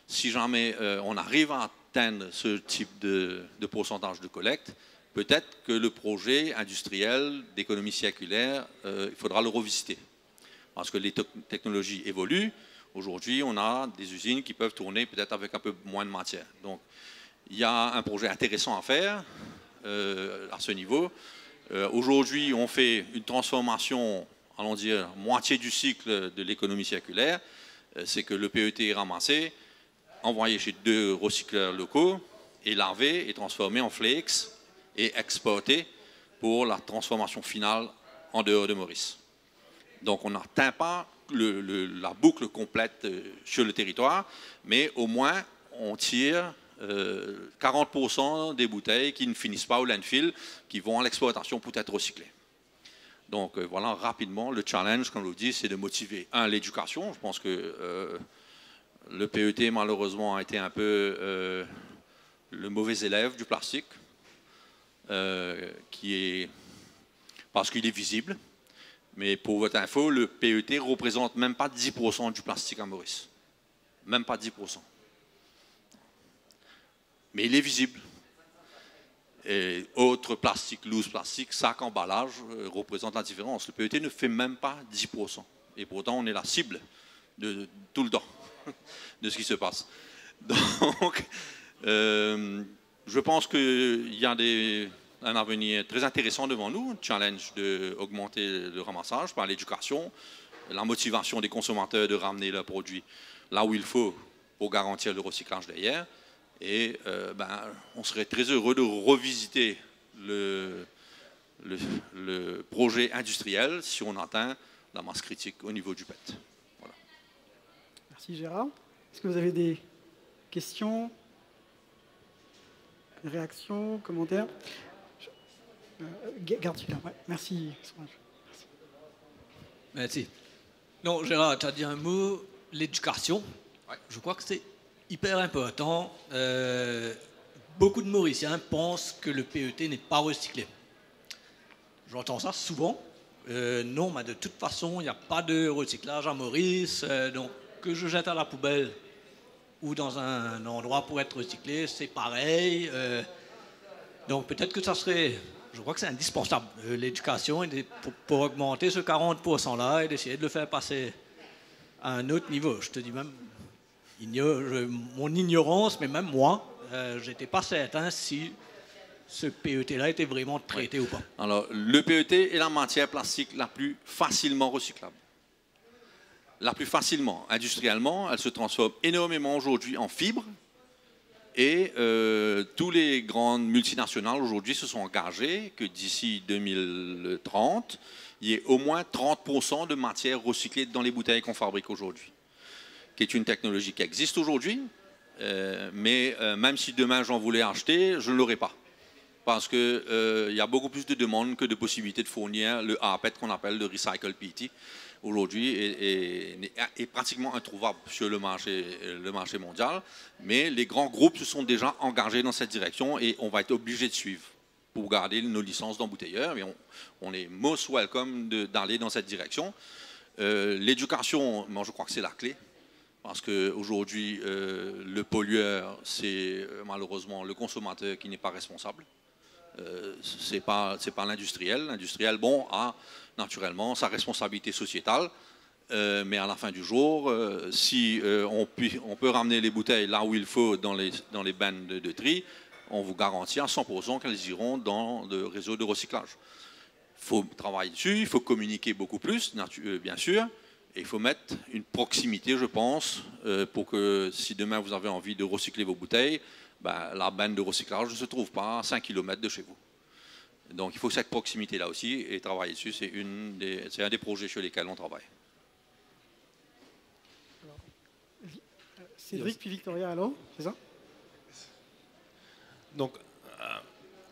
Si jamais on arrive à atteindre ce type de pourcentage de collecte, peut-être que le projet industriel d'économie circulaire, il faudra le revisiter. Parce que les technologies évoluent. Aujourd'hui, on a des usines qui peuvent tourner peut-être avec un peu moins de matière. Donc, il y a un projet intéressant à faire à ce niveau. Aujourd'hui, on fait une transformation, allons dire, moitié du cycle de l'économie circulaire. C'est que le PET est ramassé, envoyé chez 2 recycleurs locaux, et lavé et transformé en flakes et exporté pour la transformation finale en dehors de Maurice. Donc on n'atteint pas la boucle complète sur le territoire, mais au moins on tire 40% des bouteilles qui ne finissent pas au landfill, qui vont à l'exploitation pour être recyclées. Donc voilà, rapidement, le challenge, comme je vous dis, c'est de motiver, l'éducation. Je pense que le PET, malheureusement, a été un peu le mauvais élève du plastique, parce qu'il est visible. Mais pour votre info, le PET ne représente même pas 10% du plastique à Maurice. Même pas 10%. Mais il est visible. Et autres plastiques, loose plastique, sac, emballage, représentent la différence. Le PET ne fait même pas 10%. Et pourtant, on est la cible de tout le temps de ce qui se passe. Donc, je pense qu'il y a un avenir très intéressant devant nous, un challenge d'augmenter le ramassage par l'éducation, la motivation des consommateurs de ramener leurs produits là où il faut pour garantir le recyclage derrière. Et on serait très heureux de revisiter le projet industriel si on atteint la masse critique au niveau du PET. Voilà. Merci Gérard. Est-ce que vous avez des questions, réactions, commentaires? Garde celui-là. Ouais. Merci. Merci. Non, Gérard, tu as dit un mot, l'éducation. Ouais. Je crois que c'est hyper important. Beaucoup de Mauriciens pensent que le PET n'est pas recyclé. J'entends ça souvent. Non, mais de toute façon, il n'y a pas de recyclage à Maurice. Donc, que je jette à la poubelle ou dans un endroit pour être recyclé, c'est pareil. Donc, peut-être que ça serait... Je crois que c'est indispensable, l'éducation, pour augmenter ce 40%-là et d'essayer de le faire passer à un autre niveau. Je te dis même, mon ignorance, mais même moi, je n'étais pas certain si ce PET-là était vraiment traité ou pas. Alors, le PET est la matière plastique la plus facilement recyclable. La plus facilement. Industriellement, elle se transforme énormément aujourd'hui en fibres. Et tous les grandes multinationales aujourd'hui se sont engagées que d'ici 2030, il y ait au moins 30% de matière recyclée dans les bouteilles qu'on fabrique aujourd'hui, qui est une technologie qui existe aujourd'hui, mais même si demain j'en voulais acheter, je ne l'aurais pas. Parce qu'il y a beaucoup plus de demandes que de possibilités de fournir le APET qu'on appelle le Recycle PET. Aujourd'hui est pratiquement introuvable sur le marché mondial, mais les grands groupes se sont déjà engagés dans cette direction et on va être obligé de suivre pour garder nos licences d'embouteilleurs. On est most welcome d'aller dans cette direction. L'éducation, moi je crois que c'est la clé, parce qu'aujourd'hui le pollueur, c'est malheureusement le consommateur qui n'est pas responsable. C'est pas l'industriel. L'industriel, bon, a naturellement sa responsabilité sociétale, mais à la fin du jour, si on peut ramener les bouteilles là où il faut dans les bennes de tri, on vous garantit à 100% qu'elles iront dans le réseau de recyclage. Il faut travailler dessus, il faut communiquer beaucoup plus, bien sûr, et il faut mettre une proximité, je pense, pour que si demain vous avez envie de recycler vos bouteilles, la benne de recyclage ne se trouve pas à 5 km de chez vous. Donc il faut cette proximité-là aussi, et travailler dessus, c'est un des projets sur lesquels on travaille. Alors, Cédric, puis Victoria, alors, c'est ça? Donc,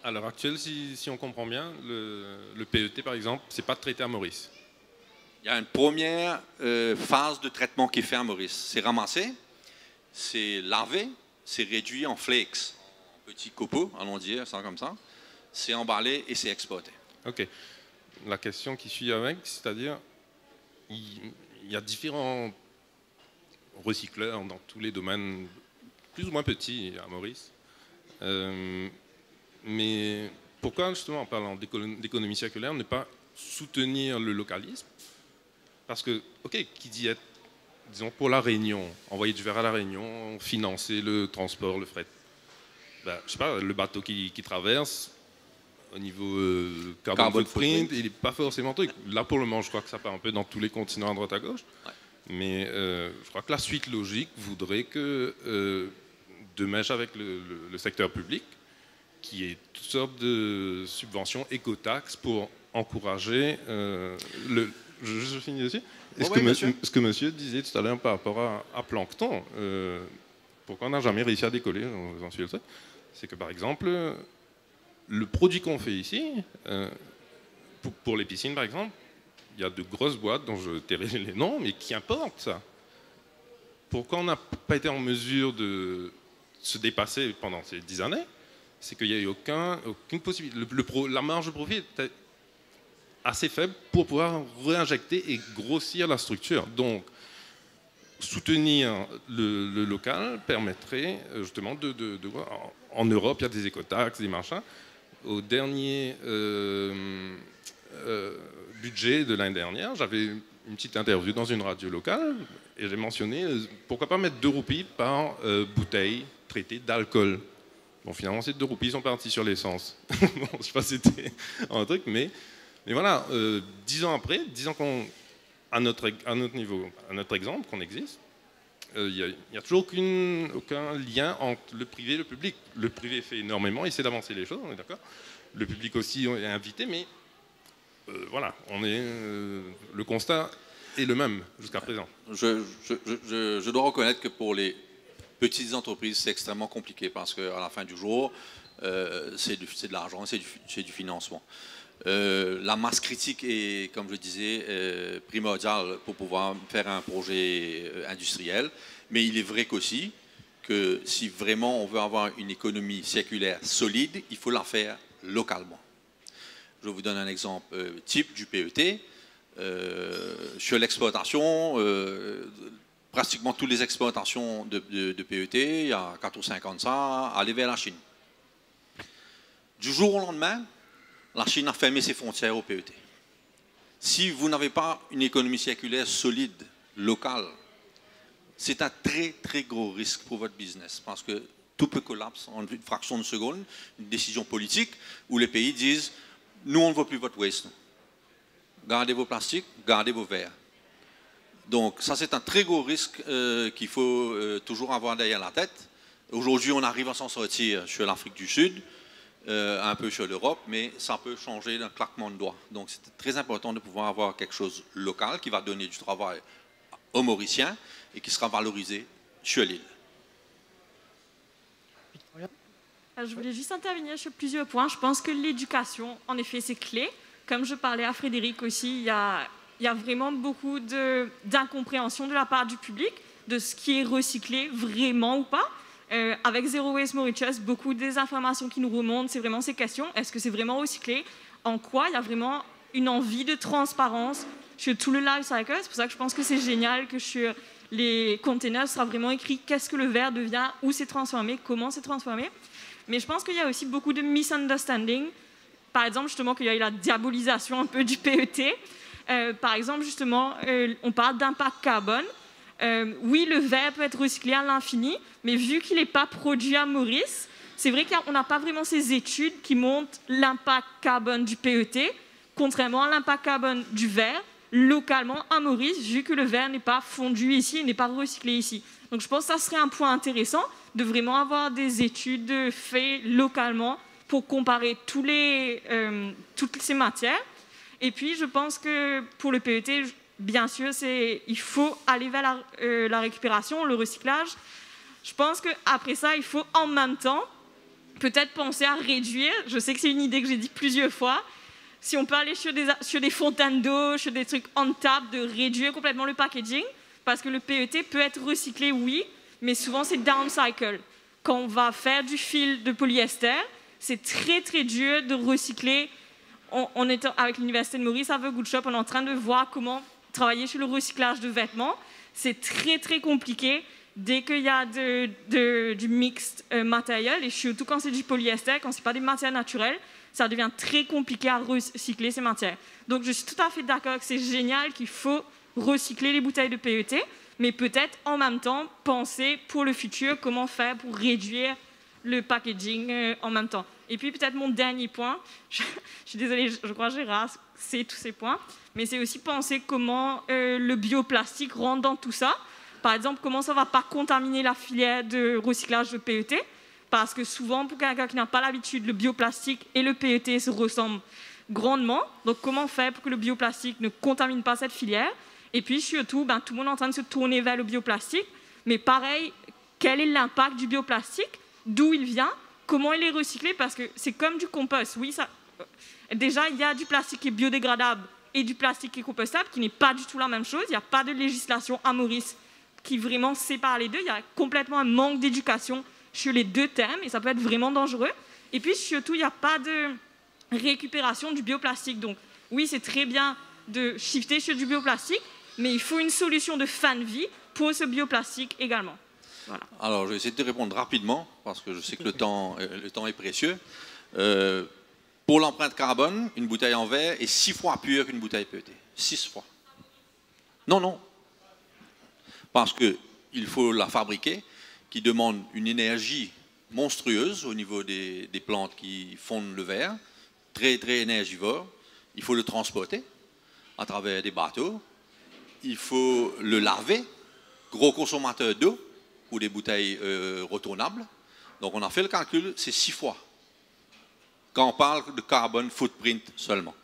à l'heure actuelle, si on comprend bien, le PET, par exemple, c'est pas traité à Maurice. Il y a une première phase de traitement qui est faite à Maurice. C'est ramassé, c'est lavé, c'est réduit en flakes, en petits copeaux, allons dire ça comme ça, c'est emballé et c'est exporté. Ok. La question qui suit avec, c'est-à-dire, il y a différents recycleurs dans tous les domaines, plus ou moins petits à Maurice. Mais pourquoi, justement, en parlant d'économie circulaire, ne pas soutenir le localisme? Parce que, ok, qui dit être, disons, pour la Réunion, envoyer du verre à la Réunion, financer le transport, le fret. Ben, je sais pas, le bateau qui traverse, au niveau carbon footprint, il n'est pas forcément truc. Là, pour le moment, je crois que ça part un peu dans tous les continents à droite à gauche. Ouais. Mais je crois que la suite logique voudrait que, de mèche avec le secteur public, qu'il y ait toutes sortes de subventions éco-taxes pour encourager je finis dessus. Ce que monsieur disait tout à l'heure par rapport à Plancton, pourquoi on n'a jamais réussi à décoller, j'en suis le seul, c'est que par exemple, le produit qu'on fait ici, pour les piscines par exemple, il y a de grosses boîtes dont je tairai les noms, mais qui importent ça. Pourquoi on n'a pas été en mesure de se dépasser pendant ces 10 années? C'est qu'il n'y a eu aucune possibilité. La marge de profit était assez faible pour pouvoir réinjecter et grossir la structure. Donc, soutenir le local permettrait justement de voir. En Europe, il y a des écotaxes, des machins. Au dernier budget de l'année dernière, j'avais une petite interview dans une radio locale et j'ai mentionné pourquoi pas mettre 2 roupies par bouteille traitée d'alcool. Bon, finalement, ces 2 roupies sont partis sur l'essence. Bon, je ne sais pas si c'était un truc, mais voilà, 10 ans après, 10 ans à notre niveau, à notre exemple, qu'on existe, il n'y a toujours aucun lien entre le privé et le public. Le privé fait énormément, essaie d'avancer les choses, on est d'accord. Le public aussi est invité, mais voilà, le constat est le même jusqu'à présent. Je dois reconnaître que pour les petites entreprises, c'est extrêmement compliqué parce qu'à la fin du jour, c'est de l'argent, c'est du financement. La masse critique est, comme je disais, primordiale pour pouvoir faire un projet industriel. Mais il est vrai qu'aussi que si vraiment on veut avoir une économie circulaire solide, il faut la faire localement. Je vous donne un exemple type du PET. Sur l'exploitation, pratiquement toutes les exportations de PET, il y a 4 ou 5 ans de ça, allaient vers la Chine. Du jour au lendemain, la Chine a fermé ses frontières au PET. Si vous n'avez pas une économie circulaire solide, locale, c'est un très très gros risque pour votre business parce que tout peut collapser en une fraction de seconde, une décision politique où les pays disent « nous on ne veut plus votre waste, gardez vos plastiques, gardez vos verres ». Donc ça c'est un très gros risque qu'il faut toujours avoir derrière la tête. Aujourd'hui on arrive à s'en sortir sur l'Afrique du Sud, un peu sur l'Europe, mais ça peut changer d'un claquement de doigts. Donc c'est très important de pouvoir avoir quelque chose local qui va donner du travail aux Mauriciens et qui sera valorisé sur l'île. Je voulais juste intervenir sur plusieurs points. Je pense que l'éducation, en effet, c'est clé. Comme je parlais à Frédéric aussi, il y a vraiment beaucoup d'incompréhension de la part du public de ce qui est recyclé vraiment ou pas. Avec Zero Waste Mauritius, beaucoup des informations qui nous remontent, c'est vraiment ces questions. Est-ce que c'est vraiment recyclé? En quoi? Il y a vraiment une envie de transparence sur tout le life cycle. C'est pour ça que je pense que c'est génial que sur les containers sera vraiment écrit qu'est-ce que le verre devient, où c'est transformé, comment c'est transformé. Mais je pense qu'il y a aussi beaucoup de misunderstanding. Par exemple, justement, qu'il y a eu la diabolisation un peu du PET. Par exemple, justement, on parle d'impact carbone. Oui, le verre peut être recyclé à l'infini, mais vu qu'il n'est pas produit à Maurice, c'est vrai qu'on n'a pas vraiment ces études qui montrent l'impact carbone du PET, contrairement à l'impact carbone du verre, localement à Maurice, vu que le verre n'est pas fondu ici et n'est pas recyclé ici. Donc je pense que ça serait un point intéressant de vraiment avoir des études faites localement pour comparer toutes ces matières. Et puis je pense que pour le PET, bien sûr, il faut aller vers la récupération, le recyclage. Je pense qu'après ça, il faut en même temps peut-être penser à réduire. Je sais que c'est une idée que j'ai dit plusieurs fois. Si on peut aller sur des fontaines d'eau, sur des trucs on tap, de réduire complètement le packaging, parce que le PET peut être recyclé, oui, mais souvent c'est downcycle. Quand on va faire du fil de polyester, c'est très très dur de recycler. On est avec l'Université de Maurice à The Good Shop, on est en train de voir comment travailler sur le recyclage de vêtements. C'est très très compliqué dès qu'il y a du mixed matériel, et surtout quand c'est du polyester, quand ce n'est pas des matières naturelles, ça devient très compliqué à recycler ces matières. Donc je suis tout à fait d'accord que c'est génial, qu'il faut recycler les bouteilles de PET, mais peut-être en même temps penser pour le futur comment faire pour réduire le packaging en même temps. Et puis peut-être mon dernier point, je suis désolée, je crois que Gérard sait tous ces points, mais c'est aussi penser comment le bioplastique rentre dans tout ça. Par exemple, comment ça ne va pas contaminer la filière de recyclage de PET, parce que souvent, pour quelqu'un qui n'a pas l'habitude, le bioplastique et le PET se ressemblent grandement. Donc comment faire pour que le bioplastique ne contamine pas cette filière? Et puis surtout, tout le monde est en train de se tourner vers le bioplastique, mais pareil, quel est l'impact du bioplastique? D'où il vient? Comment il est recyclé? Parce que c'est comme du compost. Oui, déjà, il y a du plastique qui est biodégradable et du plastique qui est compostable, qui n'est pas du tout la même chose. Il n'y a pas de législation à Maurice qui vraiment sépare les deux. Il y a complètement un manque d'éducation sur les deux thèmes, et ça peut être vraiment dangereux. Et puis surtout, il n'y a pas de récupération du bioplastique. Donc oui, c'est très bien de shifter sur du bioplastique, mais il faut une solution de fin de vie pour ce bioplastique également. Voilà. Alors, je vais essayer de te répondre rapidement, parce que je sais que le temps est précieux. Pour l'empreinte carbone, une bouteille en verre est 6 fois pure qu'une bouteille PET. 6 fois. Non. Parce qu'il faut la fabriquer, qui demande une énergie monstrueuse au niveau des plantes qui fondent le verre, très très énergivore. Il faut le transporter à travers des bateaux. Il faut le laver, gros consommateur d'eau ou des bouteilles retournables. Donc on a fait le calcul, c'est 6 fois. Quand on parle de carbon footprint seulement.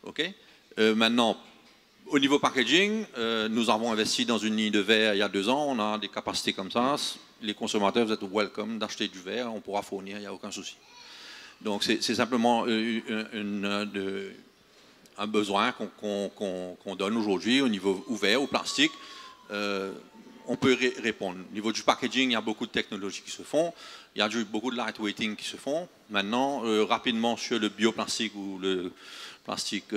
Okay? Maintenant, au niveau packaging, nous avons investi dans une ligne de verre il y a 2 ans. On a des capacités comme ça. Les consommateurs, vous êtes welcome d'acheter du verre. On pourra fournir, il n'y a aucun souci. Donc c'est simplement un besoin qu'on donne aujourd'hui au niveau ouvert, au plastique. On peut répondre. Au niveau du packaging, il y a beaucoup de technologies qui se font. Il y a beaucoup de lightweighting qui se font. Maintenant, rapidement sur le bioplastique ou le plastique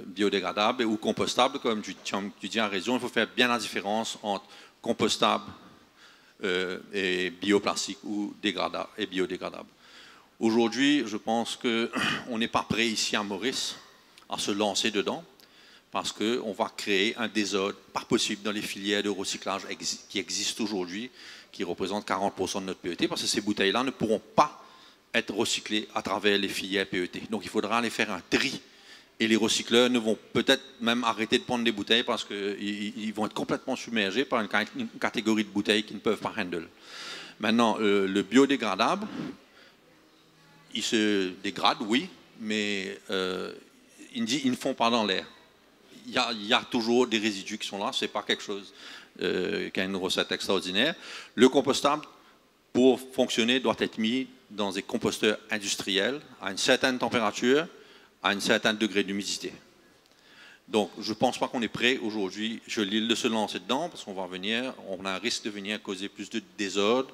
biodégradable ou compostable, comme tu dis à raison, il faut faire bien la différence entre compostable et bioplastique ou dégradable et biodégradable. Aujourd'hui, je pense qu'on n'est pas prêt ici à Maurice à se lancer dedans, parce qu'on va créer un désordre pas possible dans les filières de recyclage qui existent aujourd'hui, qui représentent 40% de notre PET, parce que ces bouteilles-là ne pourront pas être recyclées à travers les filières PET. Donc il faudra aller faire un tri, et les recycleurs ne vont peut-être même arrêter de prendre des bouteilles parce qu'ils vont être complètement submergés par une catégorie de bouteilles qu'ils ne peuvent pas handle. Maintenant, le biodégradable, il se dégrade, oui, mais ils ne font pas dans l'air. Il y a toujours des résidus qui sont là, ce n'est pas quelque chose qui a une recette extraordinaire. Le compostable, pour fonctionner, doit être mis dans des composteurs industriels à une certaine température, à un certain degré d'humidité. Donc, je ne pense pas qu'on est prêt aujourd'hui, de se lancer dedans, parce qu'on on a un risque de venir causer plus de désordre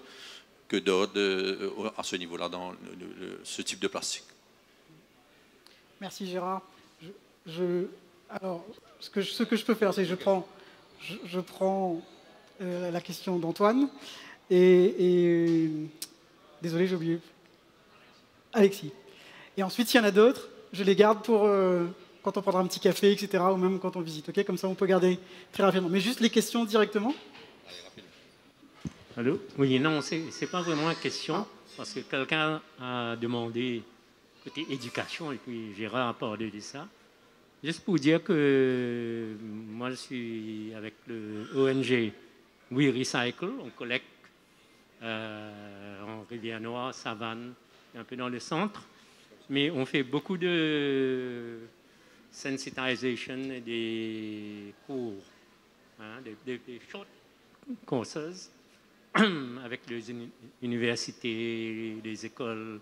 que d'ordre à ce niveau-là, dans ce type de plastique. Merci Gérard. Alors, ce que je peux faire, c'est que je prends la question d'Antoine et désolé, j'ai oublié. Alexis. Et ensuite, s'il y en a d'autres, je les garde pour quand on prendra un petit café, etc., ou même quand on visite. Okay, comme ça, on peut garder très rapidement. Mais juste les questions directement. Allô? Oui, non, c'est pas vraiment une question, parce que quelqu'un a demandé côté éducation, et puis Gérard a parlé de ça. Juste pour dire que moi, je suis avec le ONG We Recycle, on collecte en Rivière-Noire, Savane, un peu dans le centre, mais on fait beaucoup de sensitization et des cours, des short courses avec les universités, les écoles.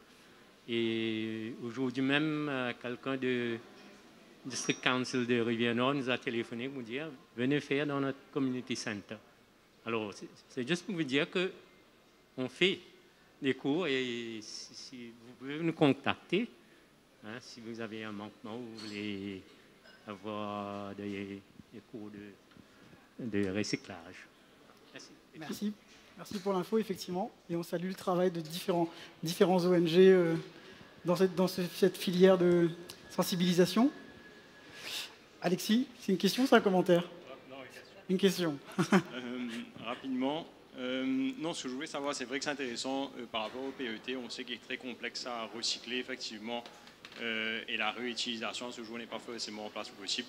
Et aujourd'hui même, quelqu'un de District Council de Rivière-Nord nous a téléphoné pour dire venez faire dans notre community center. Alors, c'est juste pour vous dire qu'on fait des cours et si vous pouvez nous contacter, hein, si vous avez un manquement ou vous voulez avoir des cours de recyclage. Merci. Merci. Merci pour l'info, effectivement. Et on salue le travail de différents ONG dans cette filière de sensibilisation. Alexis, c'est une question ou c'est un commentaire? Non, une question. Rapidement. Non, ce que je voulais savoir, c'est vrai que c'est intéressant par rapport au PET. On sait qu'il est très complexe à recycler, effectivement. Et la réutilisation, à ce jour, n'est pas forcément en place possible.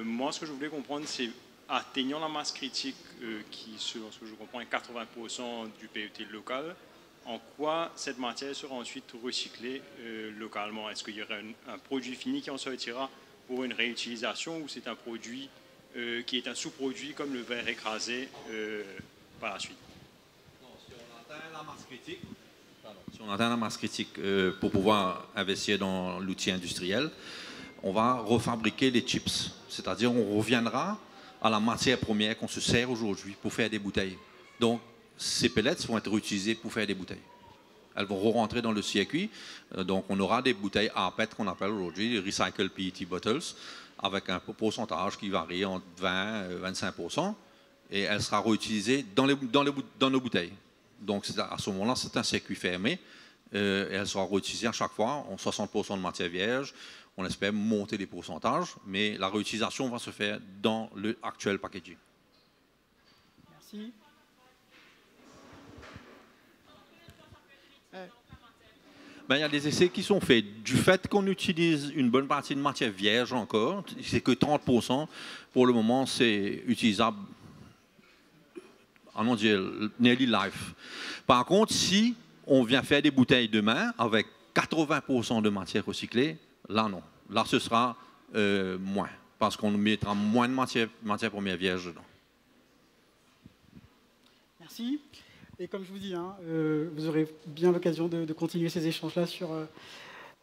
Moi, ce que je voulais comprendre, c'est atteignant la masse critique qui, selon ce que je comprends, est 80% du PET local, en quoi cette matière sera ensuite recyclée localement? Est-ce qu'il y aura un produit fini qui en sortira pour une réutilisation ou c'est un produit qui est un sous-produit comme le verre écrasé par la suite? Non, si on atteint la masse critique, si on atteint la masse critique pour pouvoir investir dans l'outil industriel, on va refabriquer les chips. C'est-à-dire on reviendra à la matière première qu'on se sert aujourd'hui pour faire des bouteilles. Donc, ces pellets vont être utilisés pour faire des bouteilles. Elles vont re-rentrer dans le circuit. Donc, on aura des bouteilles APET qu'on appelle aujourd'hui, les Recycled PET Bottles, avec un pourcentage qui varie entre 20 et 25%. Et elle sera réutilisée dans nos bouteilles. Donc, à ce moment-là, c'est un circuit fermé. Et elle sera réutilisée à chaque fois en 60% de matière vierge. On espère monter les pourcentages, mais la réutilisation va se faire dans l'actuel packaging. Merci. Ben, il y a des essais qui sont faits. Du fait qu'on utilise une bonne partie de matière vierge encore, c'est que 30%, pour le moment, c'est utilisable en nearly life. Par contre, si on vient faire des bouteilles demain avec 80% de matière recyclée, là non. Là, ce sera moins, parce qu'on mettra moins de matière première vierge dedans. Merci. Et comme je vous dis, hein, vous aurez bien l'occasion de continuer ces échanges-là sur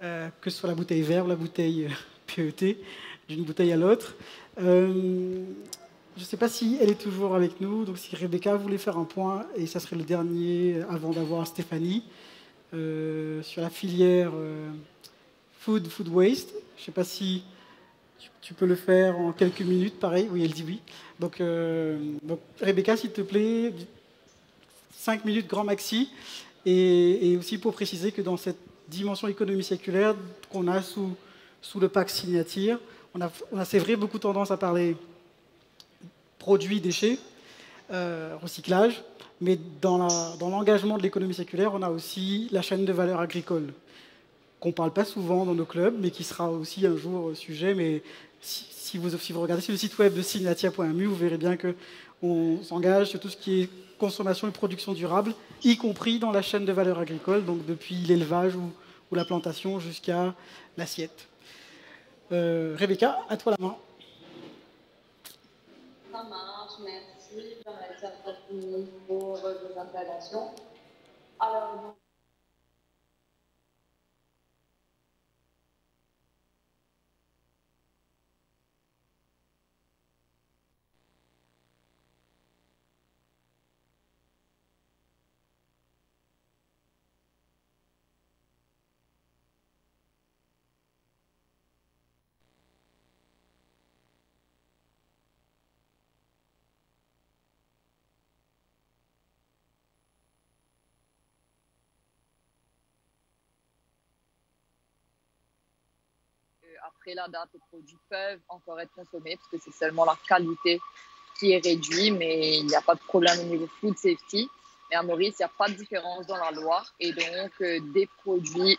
que ce soit la bouteille verre ou la bouteille PET, d'une bouteille à l'autre. Je ne sais pas si elle est toujours avec nous, donc si Rebecca voulait faire un point, et ça serait le dernier avant d'avoir Stéphanie, sur la filière food waste. Je ne sais pas si tu peux le faire en quelques minutes, pareil. Oui, elle dit oui. Donc Rebecca, s'il te plaît, 5 minutes grand maxi, et aussi pour préciser que dans cette dimension économie circulaire qu'on a sous le pack Signature, on a c'est vrai, beaucoup tendance à parler produits, déchets, recyclage, mais dans l'engagement de l'économie circulaire, on a aussi la chaîne de valeur agricole, qu'on ne parle pas souvent dans nos clubs, mais qui sera aussi un jour sujet. Mais si vous regardez sur le site web de signatia.mu, vous verrez bien qu'on s'engage sur tout ce qui est consommation et production durable, y compris dans la chaîne de valeur agricole, donc depuis l'élevage ou la plantation jusqu'à l'assiette. Rebecca, à toi la main. Ça marche, merci. J'en ai un peu pour vos interventions. Alors, après la date, les produits peuvent encore être consommés parce que c'est seulement la qualité qui est réduite, mais il n'y a pas de problème au niveau food safety. Mais à Maurice, il n'y a pas de différence dans la loi et donc des produits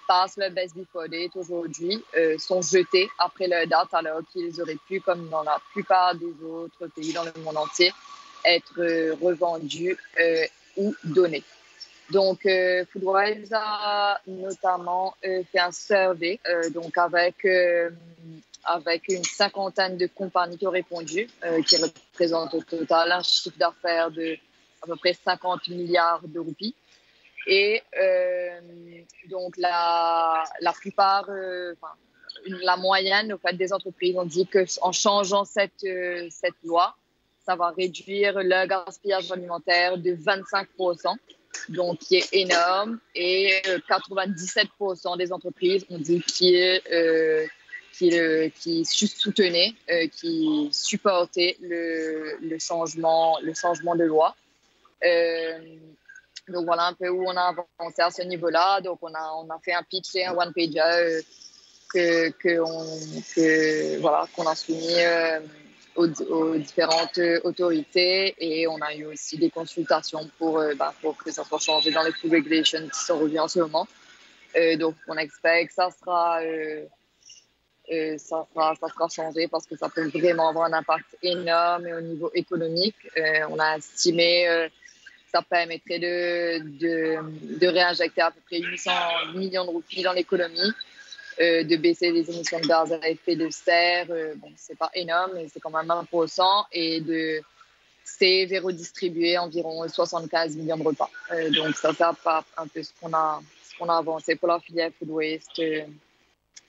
passent le best before date aujourd'hui, sont jetés après leur date alors qu'ils auraient pu, comme dans la plupart des autres pays dans le monde entier, être revendus ou donnés. Donc, Foodwise a notamment fait un survey donc avec une cinquantaine de compagnies qui ont répondu, qui représentent au total un chiffre d'affaires de à peu près 50 milliards de roupies. Et donc, la plupart, la moyenne au fait, des entreprises ont dit qu'en changeant cette loi, ça va réduire le gaspillage alimentaire de 25%, donc qui est énorme. Et 97% des entreprises ont dit qui soutenaient, qui supportaient le changement de loi. Donc voilà un peu où on a avancé à ce niveau-là. Donc on a fait un pitch et un one-pager qu'on a soumis aux différentes autorités, et on a eu aussi des consultations pour que ça soit changé dans les food regulations qui sont revues en ce moment. Donc on espère que ça sera changé, parce que ça peut vraiment avoir un impact énorme au niveau économique. On a estimé ça permettrait de réinjecter à peu près 800 millions de roupies dans l'économie, de baisser les émissions de gaz à effet de serre. Bon, c'est pas énorme, mais c'est quand même 1%, et c'est redistribuer environ 75 millions de repas. Donc ça pas un peu ce qu'on a avancé pour la filière food waste.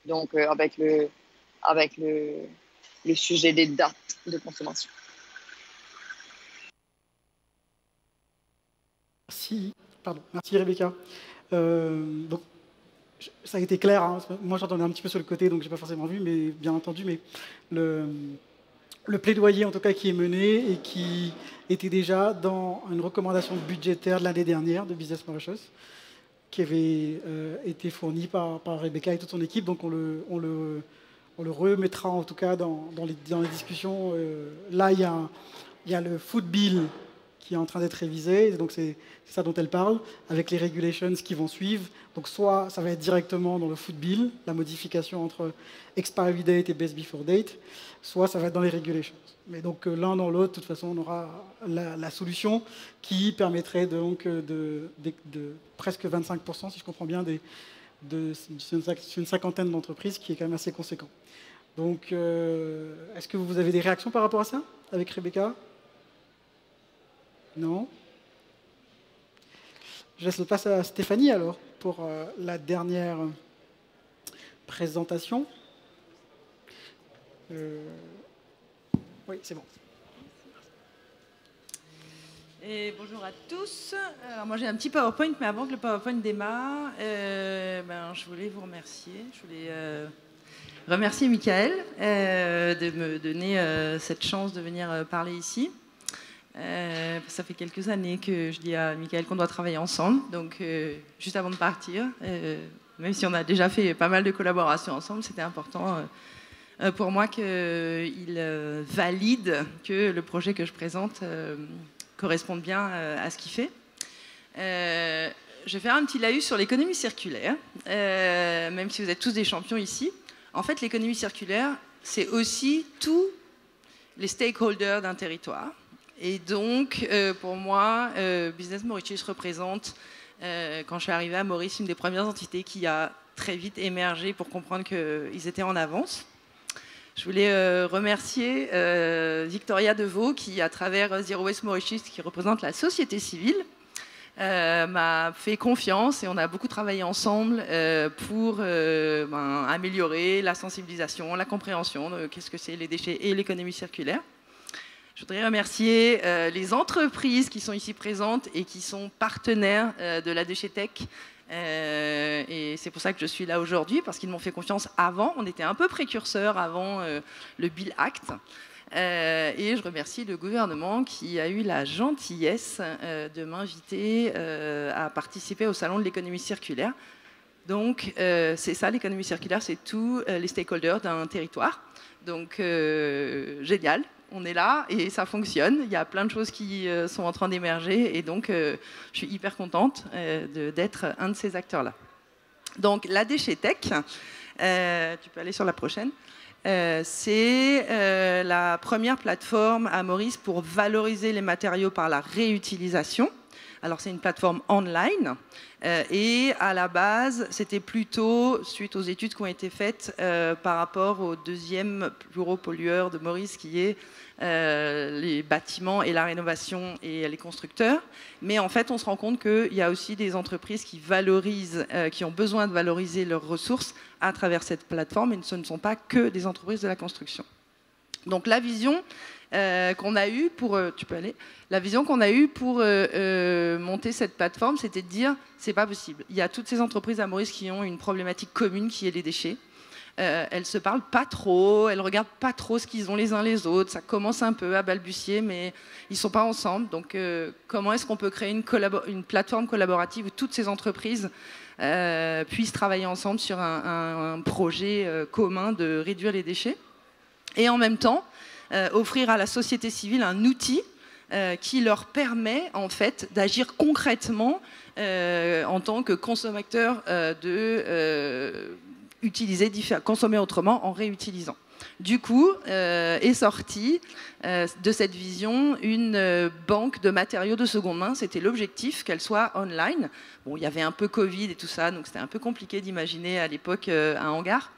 Donc avec le sujet des dates de consommation. Merci Rebecca. Donc, ça a été clair, hein. Moi j'entendais un petit peu sur le côté, donc je n'ai pas forcément vu, mais bien entendu, mais le plaidoyer en tout cas qui est mené et qui était déjà dans une recommandation budgétaire de l'année dernière de Business Mauritius, qui avait été fournie par Rebecca et toute son équipe, donc on le remettra en tout cas dans les discussions. Là, il y a le Food Bill qui est en train d'être révisé, donc c'est ça dont elle parle, avec les regulations qui vont suivre. Donc soit ça va être directement dans le Food Bill, la modification entre expiry date et best before date, soit ça va être dans les regulations. Mais donc l'un dans l'autre, de toute façon, on aura la solution qui permettrait donc de presque 25%, si je comprends bien, une cinquantaine d'entreprises, qui est quand même assez conséquent. Donc, est-ce que vous avez des réactions par rapport à ça, avec Rebecca ? Non ? Je laisse le place à Stéphanie, alors, pour la dernière présentation. Oui, c'est bon. Et bonjour à tous. Alors moi j'ai un petit PowerPoint, mais avant que le PowerPoint démarre, je voulais vous remercier. Je voulais remercier Michael de me donner cette chance de venir parler ici. Ça fait quelques années que je dis à Michael qu'on doit travailler ensemble, donc juste avant de partir, même si on a déjà fait pas mal de collaborations ensemble, c'était important pour moi qu'il valide que le projet que je présente corresponde bien à ce qu'il fait. Je vais faire un petit laïus sur l'économie circulaire, même si vous êtes tous des champions ici. En fait, l'économie circulaire, c'est aussi tous les stakeholders d'un territoire. Et donc, pour moi, Business Mauritius représente, quand je suis arrivée à Maurice, une des premières entités qui a très vite émergé pour comprendre qu'ils étaient en avance. Je voulais remercier Victoria Deveau qui, à travers Zero Waste Mauritius, qui représente la société civile, m'a fait confiance et on a beaucoup travaillé ensemble pour améliorer la sensibilisation, la compréhension de qu'est-ce que c'est les déchets et l'économie circulaire. Je voudrais remercier les entreprises qui sont ici présentes et qui sont partenaires de la Déchetech. Et c'est pour ça que je suis là aujourd'hui, parce qu'ils m'ont fait confiance avant. On était un peu précurseurs avant le Bill Act. Et je remercie le gouvernement qui a eu la gentillesse de m'inviter à participer au Salon de l'économie circulaire. Donc, c'est ça, l'économie circulaire, c'est tous les stakeholders d'un territoire. Donc, génial. On est là et ça fonctionne. Il y a plein de choses qui sont en train d'émerger et donc je suis hyper contente d'être un de ces acteurs-là. Donc la Déchetech, tu peux aller sur la prochaine, c'est la première plateforme à Maurice pour valoriser les matériaux par la réutilisation. Alors c'est une plateforme online et à la base c'était plutôt suite aux études qui ont été faites par rapport au deuxième plus gros pollueur de Maurice qui est les bâtiments et la rénovation et les constructeurs. Mais en fait on se rend compte qu'il y a aussi des entreprises qui valorisent, qui ont besoin de valoriser leurs ressources à travers cette plateforme et ce ne sont pas que des entreprises de la construction. Donc la vision, qu'on a eue pour... tu peux aller. La vision qu'on a eue pour monter cette plateforme, c'était de dire, c'est pas possible. Il y a toutes ces entreprises à Maurice qui ont une problématique commune qui est les déchets. Elles se parlent pas trop, elles regardent pas trop ce qu'ils ont les uns les autres. Ça commence un peu à balbutier, mais ils sont pas ensemble. Donc, comment est-ce qu'on peut créer une plateforme collaborative où toutes ces entreprises puissent travailler ensemble sur un projet commun de réduire les déchets, et en même temps offrir à la société civile un outil qui leur permet en fait d'agir concrètement en tant que consommateur consommer autrement en réutilisant. Du coup, est sortie de cette vision une banque de matériaux de seconde main. C'était l'objectif, qu'elle soit online. Bon, il y avait un peu Covid et tout ça, donc c'était un peu compliqué d'imaginer à l'époque un hangar.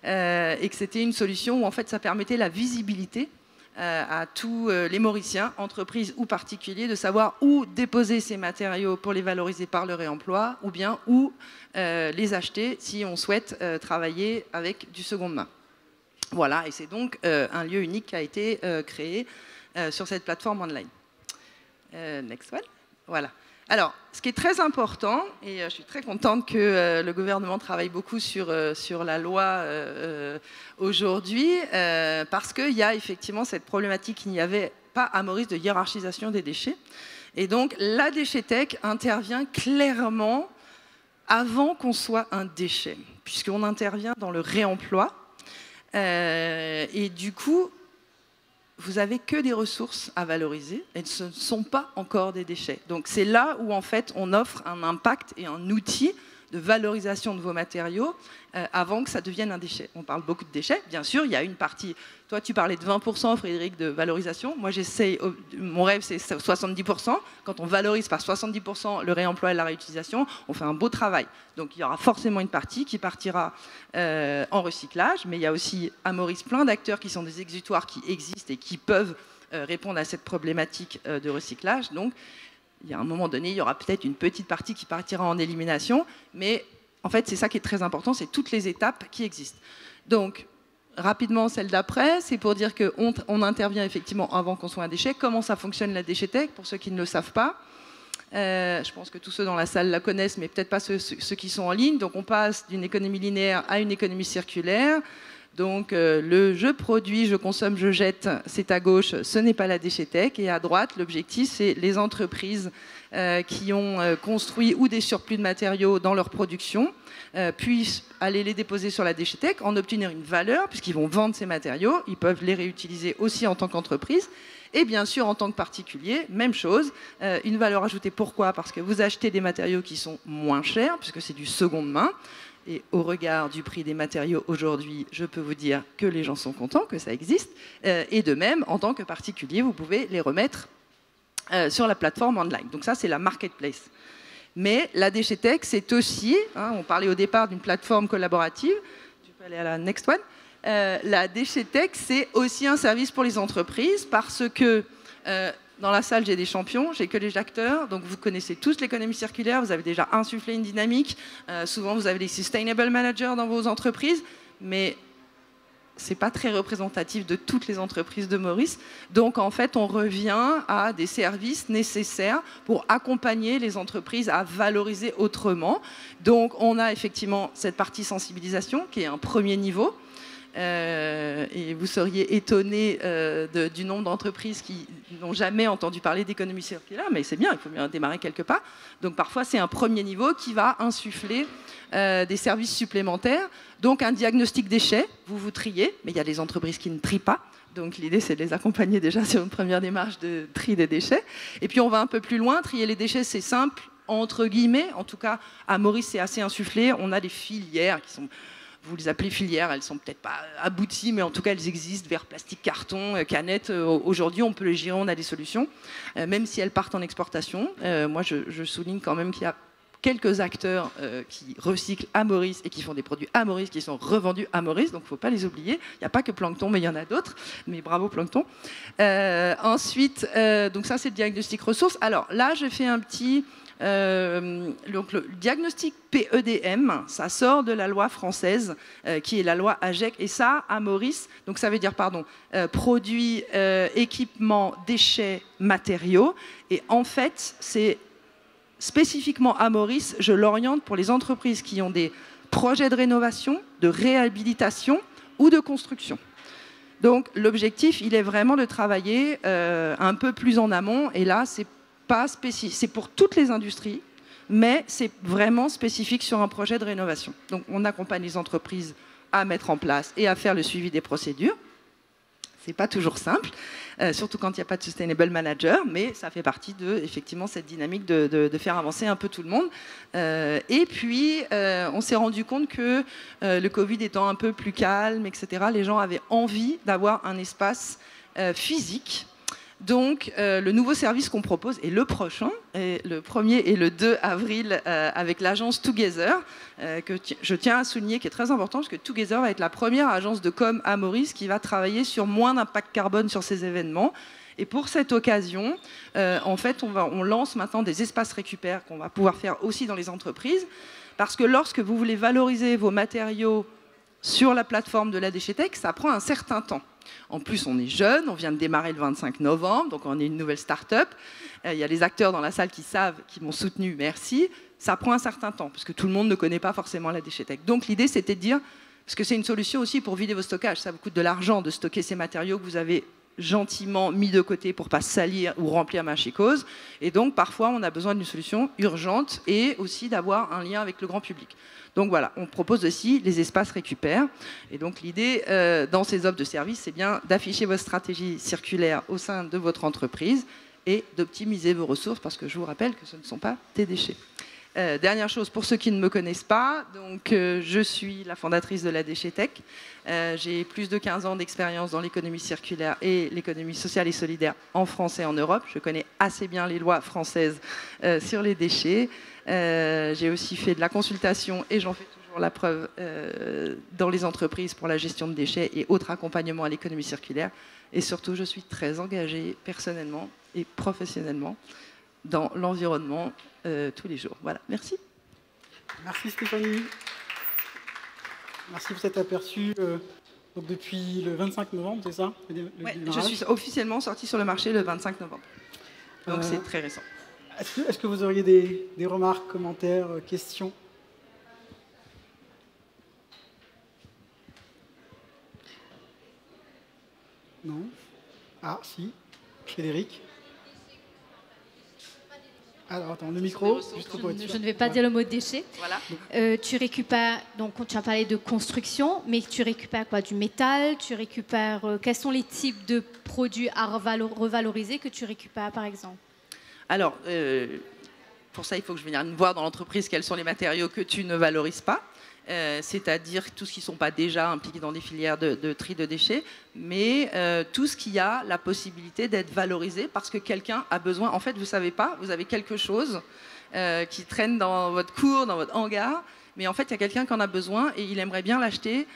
Et que c'était une solution où en fait ça permettait la visibilité à tous les Mauriciens, entreprises ou particuliers, de savoir où déposer ces matériaux pour les valoriser par le réemploi, ou bien où les acheter si on souhaite travailler avec du seconde main. Voilà, et c'est donc un lieu unique qui a été créé sur cette plateforme online. Next one. Voilà. Alors, ce qui est très important, et je suis très contente que le gouvernement travaille beaucoup sur la loi aujourd'hui, parce qu'il y a effectivement cette problématique qu'il n'y avait pas à Maurice de hiérarchisation des déchets. Et donc, la déchetech intervient clairement avant qu'on soit un déchet, puisqu'on intervient dans le réemploi. Et du coup, vous n'avez que des ressources à valoriser et ce ne sont pas encore des déchets. Donc c'est là où en fait on offre un impact et un outil de valorisation de vos matériaux avant que ça devienne un déchet. On parle beaucoup de déchets, bien sûr, il y a une partie... Toi, tu parlais de 20%, Frédéric, de valorisation. Moi, j'essaye... Mon rêve, c'est 70%. Quand on valorise par 70% le réemploi et la réutilisation, on fait un beau travail. Donc, il y aura forcément une partie qui partira en recyclage, mais il y a aussi à Maurice plein d'acteurs qui sont des exutoires qui existent et qui peuvent répondre à cette problématique de recyclage. Donc, il y a un moment donné, il y aura peut-être une petite partie qui partira en élimination, mais en fait, c'est ça qui est très important, c'est toutes les étapes qui existent. Donc, rapidement, celle d'après, c'est pour dire qu'on intervient effectivement avant qu'on soit un déchet. Comment ça fonctionne la déchetech, pour ceux qui ne le savent pas. Je pense que tous ceux dans la salle la connaissent, mais peut-être pas ceux qui sont en ligne. Donc, on passe d'une économie linéaire à une économie circulaire. Donc, le je produis, je consomme, je jette, c'est à gauche, ce n'est pas la déchetech. Et à droite, l'objectif, c'est les entreprises qui ont construit ou des surplus de matériaux dans leur production, puissent aller les déposer sur la déchetech, en obtenir une valeur, puisqu'ils vont vendre ces matériaux, ils peuvent les réutiliser aussi en tant qu'entreprise. Et bien sûr, en tant que particulier, même chose, une valeur ajoutée. Pourquoi ? Parce que vous achetez des matériaux qui sont moins chers, puisque c'est du seconde main. Et au regard du prix des matériaux aujourd'hui, je peux vous dire que les gens sont contents, que ça existe. Et de même, en tant que particulier, vous pouvez les remettre sur la plateforme online. Donc ça, c'est la marketplace. Mais la déchetech, c'est aussi, on parlait au départ d'une plateforme collaborative, tu peux aller à la next one, la déchetech, c'est aussi un service pour les entreprises parce que dans la salle, j'ai des champions, j'ai que des acteurs, donc vous connaissez tous l'économie circulaire, vous avez déjà insufflé une dynamique, souvent vous avez des sustainable managers dans vos entreprises, mais ce n'est pas très représentatif de toutes les entreprises de Maurice. Donc en fait, on revient à des services nécessaires pour accompagner les entreprises à valoriser autrement. Donc on a effectivement cette partie sensibilisation qui est un premier niveau. Et vous seriez étonné du nombre d'entreprises qui n'ont jamais entendu parler d'économie circulaire, mais c'est bien, il faut bien démarrer quelque part. Donc parfois c'est un premier niveau qui va insuffler des services supplémentaires. Donc un diagnostic déchets, vous triez, mais il y a des entreprises qui ne trient pas. Donc l'idée c'est de les accompagner déjà sur une première démarche de tri des déchets. Et puis on va un peu plus loin, trier les déchets c'est simple, entre guillemets, en tout cas à Maurice c'est assez insufflé, on a des filières qui sont... Vous les appelez filières, elles ne sont peut-être pas abouties, mais en tout cas, elles existent, verre, plastique, carton, canettes. Aujourd'hui, on peut les gérer, on a des solutions, même si elles partent en exportation. Moi, je souligne quand même qu'il y a quelques acteurs qui recyclent à Maurice et qui font des produits à Maurice, qui sont revendus à Maurice, donc il ne faut pas les oublier. Il n'y a pas que Plancton, mais il y en a d'autres. Mais bravo, Plancton. Ensuite, donc ça, c'est le diagnostic ressources. Alors là, je fais un petit Donc le diagnostic PEDM, ça sort de la loi française, qui est la loi AGEC, et ça, à Maurice, donc ça veut dire, produits, équipements, déchets, matériaux, et en fait, c'est spécifiquement à Maurice, je l'oriente pour les entreprises qui ont des projets de rénovation, de réhabilitation ou de construction. Donc l'objectif, il est vraiment de travailler un peu plus en amont, et là, c'est pas spécifique, c'est pour toutes les industries, mais c'est vraiment spécifique sur un projet de rénovation. Donc on accompagne les entreprises à mettre en place et à faire le suivi des procédures. C'est pas toujours simple, surtout quand il n'y a pas de sustainable manager, mais ça fait partie de effectivement cette dynamique de faire avancer un peu tout le monde. Et puis on s'est rendu compte que le Covid étant un peu plus calme, etc., les gens avaient envie d'avoir un espace physique. Donc, le nouveau service qu'on propose est le prochain, le 1er et le 2 avril, avec l'agence Together, que je tiens à souligner, qui est très important, parce que Together va être la première agence de com à Maurice qui va travailler sur moins d'impact carbone sur ces événements. Et pour cette occasion, en fait, on lance maintenant des espaces récupères qu'on va pouvoir faire aussi dans les entreprises, parce que lorsque vous voulez valoriser vos matériaux sur la plateforme de la Déchetech, ça prend un certain temps. En plus, on est jeune, on vient de démarrer le 25 novembre, donc on est une nouvelle start-up. Il y a les acteurs dans la salle qui savent, qui m'ont soutenu, merci. Ça prend un certain temps, parce que tout le monde ne connaît pas forcément la Déchetech. Donc l'idée, c'était de dire, parce que c'est une solution aussi pour vider vos stockages, ça vous coûte de l'argent de stocker ces matériaux que vous avez gentiment mis de côté pour ne pas salir ou remplir ma chicose. Et donc, parfois, on a besoin d'une solution urgente et aussi d'avoir un lien avec le grand public. Donc voilà, on propose aussi les espaces récupères. Et donc l'idée dans ces offres de services, c'est bien d'afficher votre stratégie circulaire au sein de votre entreprise et d'optimiser vos ressources, parce que je vous rappelle que ce ne sont pas des déchets. Dernière chose, pour ceux qui ne me connaissent pas, donc, je suis la fondatrice de la Déchetech. J'ai plus de 15 ans d'expérience dans l'économie circulaire et l'économie sociale et solidaire en France et en Europe. Je connais assez bien les lois françaises sur les déchets. J'ai aussi fait de la consultation, et j'en fais toujours la preuve, dans les entreprises pour la gestion de déchets et autres accompagnements à l'économie circulaire. Et surtout, je suis très engagée personnellement et professionnellement dans l'environnement tous les jours. Voilà, merci. Merci Stéphanie. Merci pour cet aperçu. Donc depuis le 25 novembre, c'est ça? Ouais, je suis officiellement sortie sur le marché le 25 novembre. Donc c'est très récent. Est-ce que vous auriez des remarques, commentaires, questions? Non? Ah, si. Frédéric? Alors, attends, le micro. Je ne vais pas dire le mot déchet. Voilà. Tu récupères, donc tu as parlé de construction, mais tu récupères quoi? Du métal? Tu récupères, quels sont les types de produits à revaloriser que tu récupères, par exemple? Alors, pour ça, il faut que je vienne voir dans l'entreprise quels sont les matériaux que tu ne valorises pas. C'est-à-dire tout ce qui ne sont pas déjà impliqués dans des filières de tri de déchets, mais tout ce qui a la possibilité d'être valorisé parce que quelqu'un a besoin. En fait, vous ne savez pas, vous avez quelque chose qui traîne dans votre cour, dans votre hangar, mais en fait, il y a quelqu'un qui en a besoin et il aimerait bien l'acheter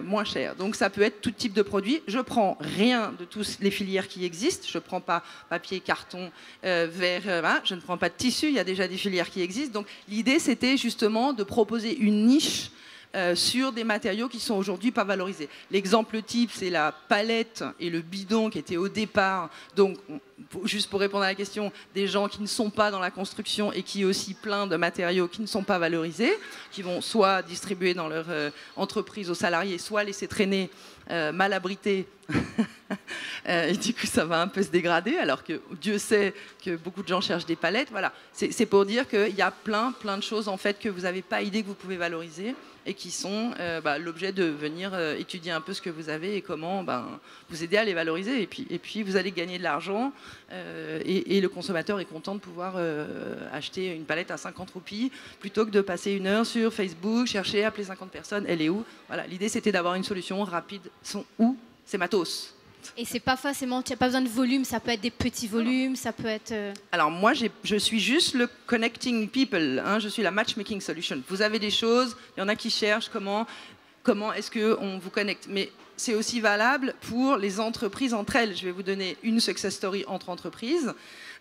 moins cher. Donc, ça peut être tout type de produit. Je ne prends rien de toutes les filières qui existent. Je ne prends pas papier, carton, verre, je ne prends pas de tissu. Il y a déjà des filières qui existent. Donc, l'idée, c'était justement de proposer une niche sur des matériaux qui sont aujourd'hui pas valorisés. L'exemple type, c'est la palette et le bidon qui étaient au départ, donc juste pour répondre à la question, des gens qui ne sont pas dans la construction et qui ont aussi plein de matériaux qui ne sont pas valorisés, qui vont soit distribuer dans leur entreprise aux salariés, soit laisser traîner mal abrités. Et du coup, ça va un peu se dégrader, alors que Dieu sait que beaucoup de gens cherchent des palettes. Voilà, c'est pour dire qu'il y a plein de choses en fait que vous n'avez pas idée que vous pouvez valoriser et qui sont l'objet de venir étudier un peu ce que vous avez et comment vous aider à les valoriser. Et puis vous allez gagner de l'argent et le consommateur est content de pouvoir acheter une palette à 50 roupies plutôt que de passer une heure sur Facebook, chercher, appeler 50 personnes, elle est où? Voilà, l'idée c'était d'avoir une solution rapide. Sont où? C'est matos. Et c'est pas forcément, tu n'as pas besoin de volume, ça peut être des petits volumes, ça peut être... Alors moi, je suis juste le connecting people, hein, je suis la matchmaking solution. Vous avez des choses, il y en a qui cherchent comment est-ce qu'on vous connecte. Mais c'est aussi valable pour les entreprises entre elles. Je vais vous donner une success story entre entreprises.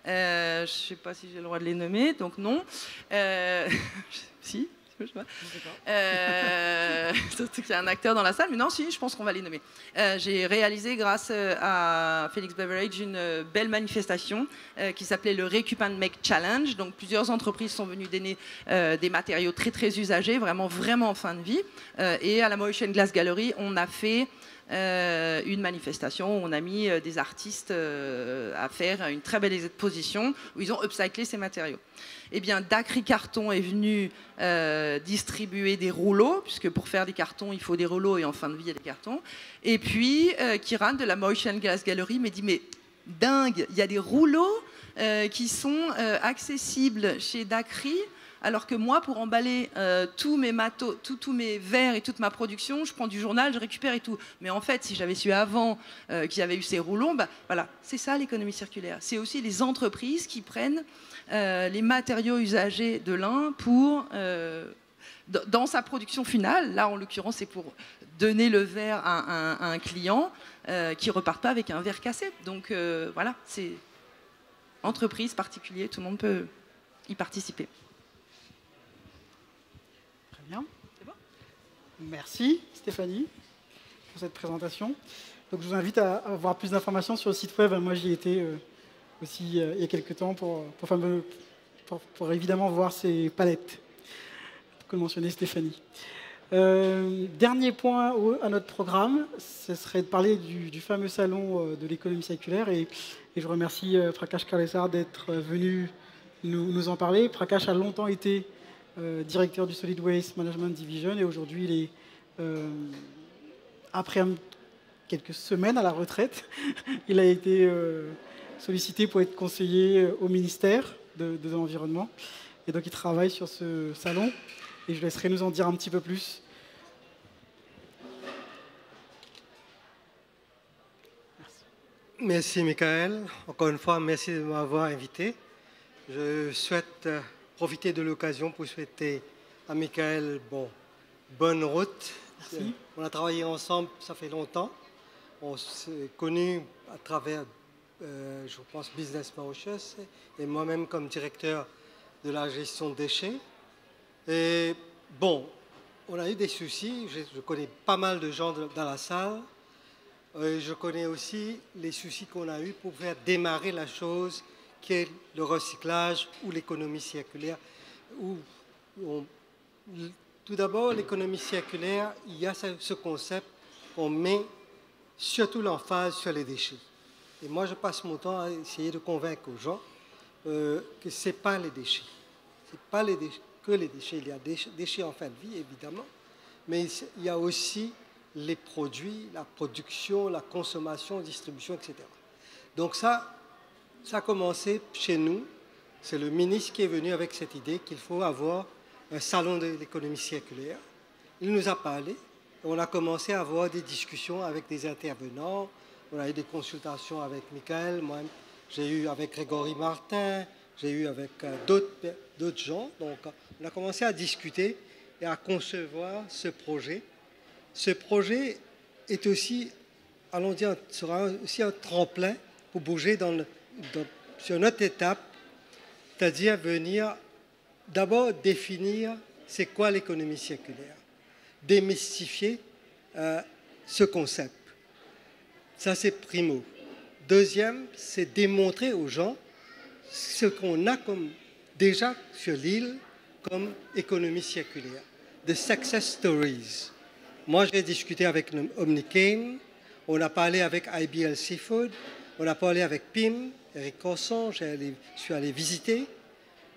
Je ne sais pas si j'ai le droit de les nommer, donc non. Si, je sais pas. Surtout qu'il y a un acteur dans la salle, mais non, si, je pense qu'on va les nommer. J'ai réalisé, grâce à Phoenix Beverage, une belle manifestation qui s'appelait le Recup and Make Challenge. Donc, plusieurs entreprises sont venues donner des matériaux très, très usagés, vraiment en fin de vie. Et à la Motion Glass Gallery, on a fait une manifestation où on a mis des artistes à faire une très belle exposition où ils ont upcyclé ces matériaux. Eh bien, Dacry Carton est venu distribuer des rouleaux, puisque pour faire des cartons, il faut des rouleaux et en fin de vie, il y a des cartons. Et puis, Kiran de la Motion Glass Gallery m'a dit, mais dingue, il y a des rouleaux qui sont accessibles chez Dacry, alors que moi, pour emballer tous mes matos, tous mes verres et toute ma production, je prends du journal, je récupère et tout. Mais en fait, si j'avais su avant qu'il y avait eu ces rouleaux, bah, voilà, c'est ça l'économie circulaire. C'est aussi les entreprises qui prennent les matériaux usagés de l'un pour, dans sa production finale. Là, en l'occurrence, c'est pour donner le verre à un client qui ne repart pas avec un verre cassé. Donc voilà, c'est entreprise, particulier, tout le monde peut y participer. Bien. C'est bon. Merci Stéphanie pour cette présentation. Donc, je vous invite à avoir plus d'informations sur le site web. Moi, j'y étais aussi il y a quelques temps pour évidemment voir ces palettes que mentionnait Stéphanie. Dernier point à notre programme, ce serait de parler du fameux salon de l'économie circulaire. Et je remercie Prakash Kalesar d'être venu nous en parler. Prakash a longtemps été directeur du Solid Waste Management Division, et aujourd'hui, il est, après quelques semaines à la retraite, il a été sollicité pour être conseiller au ministère de l'Environnement. Et donc, il travaille sur ce salon, et je laisserai nous en dire un petit peu plus. Merci Michael. Encore une fois, merci de m'avoir invité. Je souhaite profiter de l'occasion pour souhaiter à Michael bonne route. Merci. On a travaillé ensemble, ça fait longtemps. On s'est connus à travers, je pense, Business Mauritius et moi-même comme directeur de la gestion de déchets. Et bon, on a eu des soucis. Je connais pas mal de gens dans la salle. Je connais aussi les soucis qu'on a eus pour faire démarrer la chose qui est le recyclage ou l'économie circulaire. Tout d'abord, l'économie circulaire, il y a ce concept qu'on met surtout l'emphase sur les déchets. Et moi, je passe mon temps à essayer de convaincre aux gens que ce n'est pas les déchets. Ce n'est pas que les déchets. Il y a des déchets en fin de vie, évidemment, mais il y a aussi les produits, la production, la consommation, la distribution, etc. Donc ça a commencé chez nous. C'est le ministre qui est venu avec cette idée qu'il faut avoir un salon de l'économie circulaire. Il nous a parlé. On a commencé à avoir des discussions avec des intervenants. On a eu des consultations avec Michael. Moi, j'ai eu avec Grégory Martin. J'ai eu avec d'autres gens. Donc, on a commencé à discuter et à concevoir ce projet. Ce projet est aussi, allons dire, sera aussi un tremplin pour bouger sur notre étape, c'est-à-dire venir d'abord définir c'est quoi l'économie circulaire, démystifier ce concept. Ça, c'est primo. Deuxième, c'est démontrer aux gens ce qu'on a déjà sur l'île comme économie circulaire, de success stories. Moi, j'ai discuté avec Omnicane, on a parlé avec IBL Seafood, on a parlé avec PIM, Eric Corson, je suis allé visiter.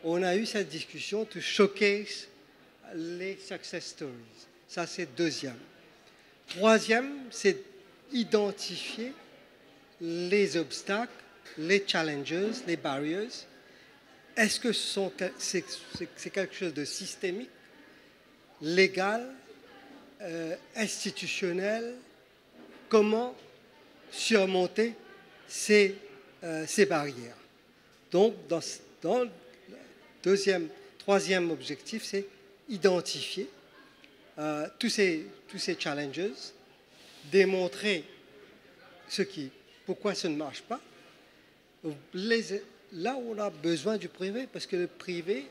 On a eu cette discussion to showcase les success stories. Ça, c'est deuxième. Troisième, c'est identifier les obstacles, les challenges, les barriers. Est-ce que c'est quelque chose de systémique, légal, institutionnel? Comment surmonter ces barrières? Donc, dans le troisième objectif, c'est identifier tous ces challenges, démontrer pourquoi ça ne marche pas. Là où on a besoin du privé, parce que le privé,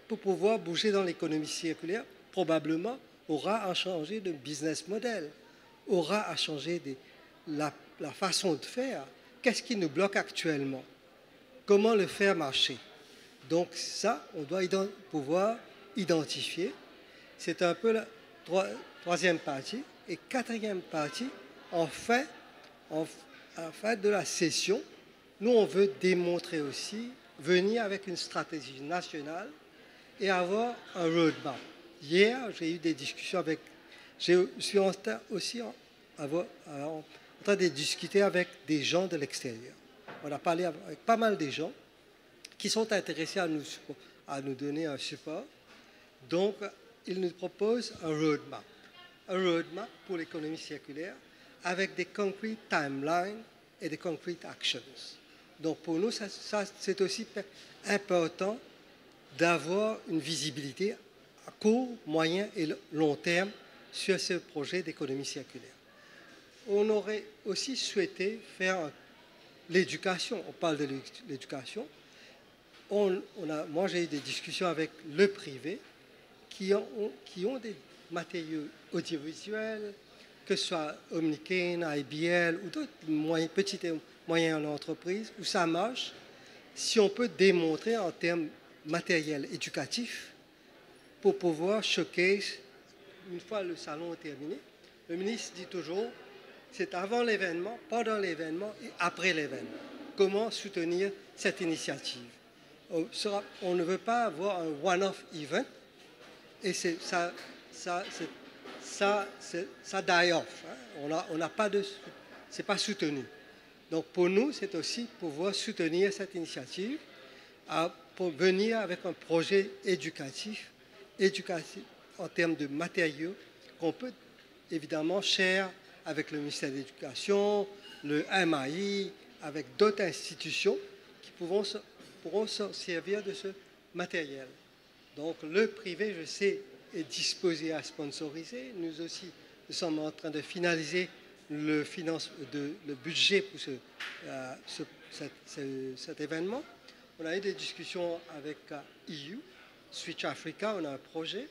pour pouvoir bouger dans l'économie circulaire, probablement aura à changer de business model, aura à changer la façon de faire. Qu'est-ce qui nous bloque actuellement? Comment le faire marcher? Donc ça, on doit pouvoir identifier. C'est un peu la troisième partie. Et quatrième partie, en fait de la session, nous, on veut démontrer aussi, venir avec une stratégie nationale et avoir un roadmap. Hier, j'ai eu des discussions avec... Je suis aussi en train de discuter avec des gens de l'extérieur. On a parlé avec pas mal de gens qui sont intéressés à nous donner un support. Donc, ils nous proposent un roadmap. Un roadmap pour l'économie circulaire avec des concrete timelines et des concrete actions. Donc, pour nous, c'est aussi important d'avoir une visibilité à court, moyen et long terme sur ce projet d'économie circulaire. On aurait aussi souhaité faire l'éducation. On parle de l'éducation. Moi, j'ai eu des discussions avec le privé qui ont des matériaux audiovisuels, que ce soit Omnicane, IBL ou d'autres petites et moyennes entreprises, où ça marche, si on peut démontrer en termes matériels éducatifs pour pouvoir showcase, une fois le salon est terminé, le ministre dit toujours, c'est avant l'événement, pendant l'événement et après l'événement. Comment soutenir cette initiative? On ne veut pas avoir un one-off event et ça die off. Hein. On n'a pas de... C'est pas soutenu. Donc pour nous, c'est aussi pouvoir soutenir cette initiative pour venir avec un projet éducatif en termes de matériaux qu'on peut évidemment share avec le ministère de l'Éducation, le MAI, avec d'autres institutions qui pourront se servir de ce matériel. Donc le privé, je sais, est disposé à sponsoriser. Nous aussi, nous sommes en train de finaliser le budget pour cet événement. On a eu des discussions avec EU, Switch Africa, on a un projet.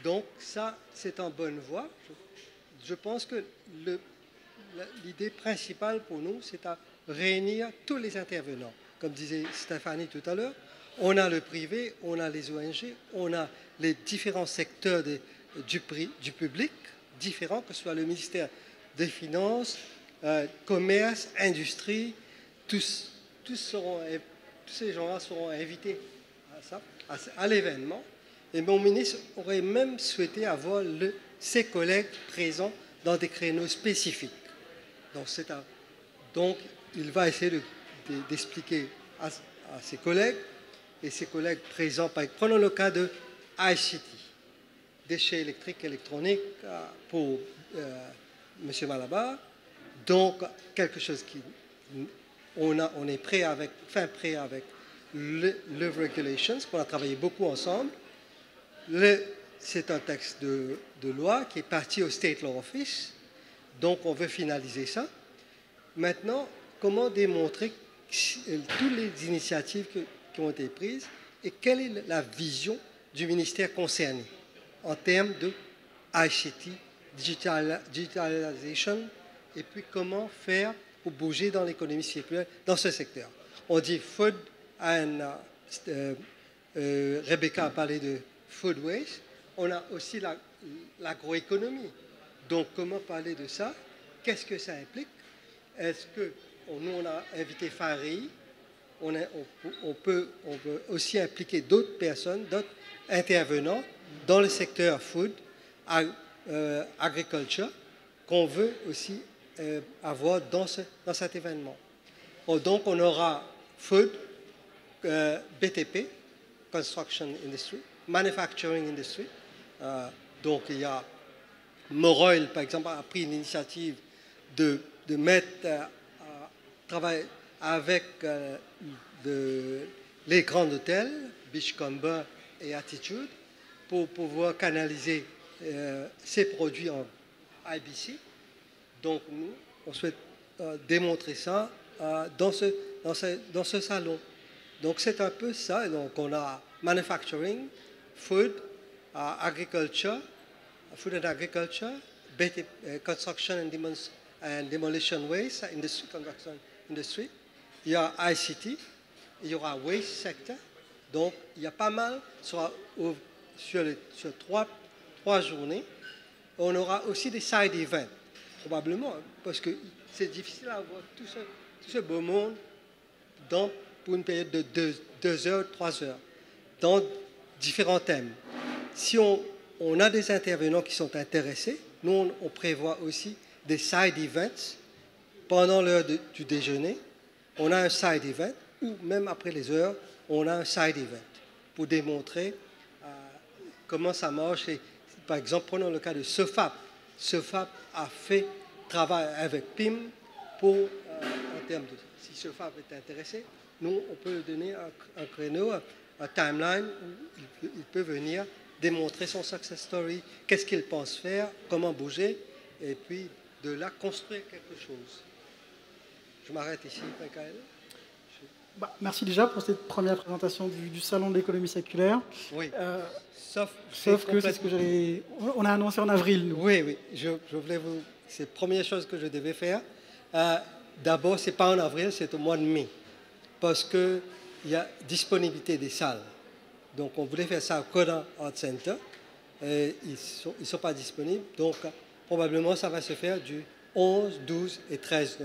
Donc ça, c'est en bonne voie. Je pense que l'idée principale pour nous, c'est à réunir tous les intervenants. Comme disait Stéphanie tout à l'heure, on a le privé, on a les ONG, on a les différents secteurs du public, différents, que ce soit le ministère des Finances, commerce, industrie, tous ces gens-là seront invités à l'événement. Et mon ministre aurait même souhaité avoir ses collègues présents dans des créneaux spécifiques. Donc il va essayer d'expliquer à ses collègues, et ses collègues présents. Prenons le cas de ICT, déchets électriques électroniques pour M. Malabar. Donc, quelque chose on est prêt avec le Regulations, qu'on a travaillé beaucoup ensemble. C'est un texte de loi qui est parti au State Law Office. Donc, on veut finaliser ça. Maintenant, comment démontrer toutes les initiatives qui ont été prises et quelle est la vision du ministère concerné en termes de ICT, digitalisation, et puis comment faire pour bouger dans l'économie circulaire dans ce secteur. On dit food, Rebecca a parlé de food waste, on a aussi l'agroéconomie. Donc comment parler de ça? Qu'est-ce que ça implique? Est-ce que nous, on a invité Farid, on peut aussi impliquer d'autres personnes, d'autres intervenants dans le secteur food, agriculture, qu'on veut aussi avoir dans cet événement. Donc, on aura food, BTP, Construction Industry, Manufacturing Industry. Donc, il y a Moroil, par exemple, a pris l'initiative de mettre travailler avec les grands hôtels, Beachcomber et Attitude, pour pouvoir canaliser ces produits en IBC. Donc nous, on souhaite démontrer ça dans ce salon. Donc c'est un peu ça. Donc on a manufacturing, food, agriculture, food and agriculture, construction and demolition waste, construction industry. Il y a ICT, il y aura waste sector. Donc il y a pas mal sur 3 journées. On aura aussi des side events, probablement, parce que c'est difficile à avoir tout ce beau monde pour une période de 2 heures, 3 heures, dans différents thèmes. Si on a des intervenants qui sont intéressés, nous, on prévoit aussi des side events pendant l'heure du déjeuner. On a un side event, ou même après les heures, on a un side event pour démontrer comment ça marche. Et, par exemple, prenons le cas de SOFAP. SOFAP a fait travail avec PIM pour, en termes de... Si SOFAP est intéressé, nous, on peut lui donner un créneau, un timeline où il peut venir démontrer son success story, qu'est-ce qu'il pense faire, comment bouger, et puis de là construire quelque chose. Je m'arrête ici, Michael. Merci déjà pour cette première présentation du Salon de l'économie circulaire. Oui. Sauf que c'est ce que j'allais... On a annoncé en avril, nous. Oui. Je voulais vous... C'est la première chose que je devais faire. D'abord, ce n'est pas en avril, c'est au mois de mai. Parce qu'il y a disponibilité des salles. Donc, on voulait faire ça au Coda Art Center. Ils ne sont pas disponibles. Donc, probablement, ça va se faire du 11, 12 et 13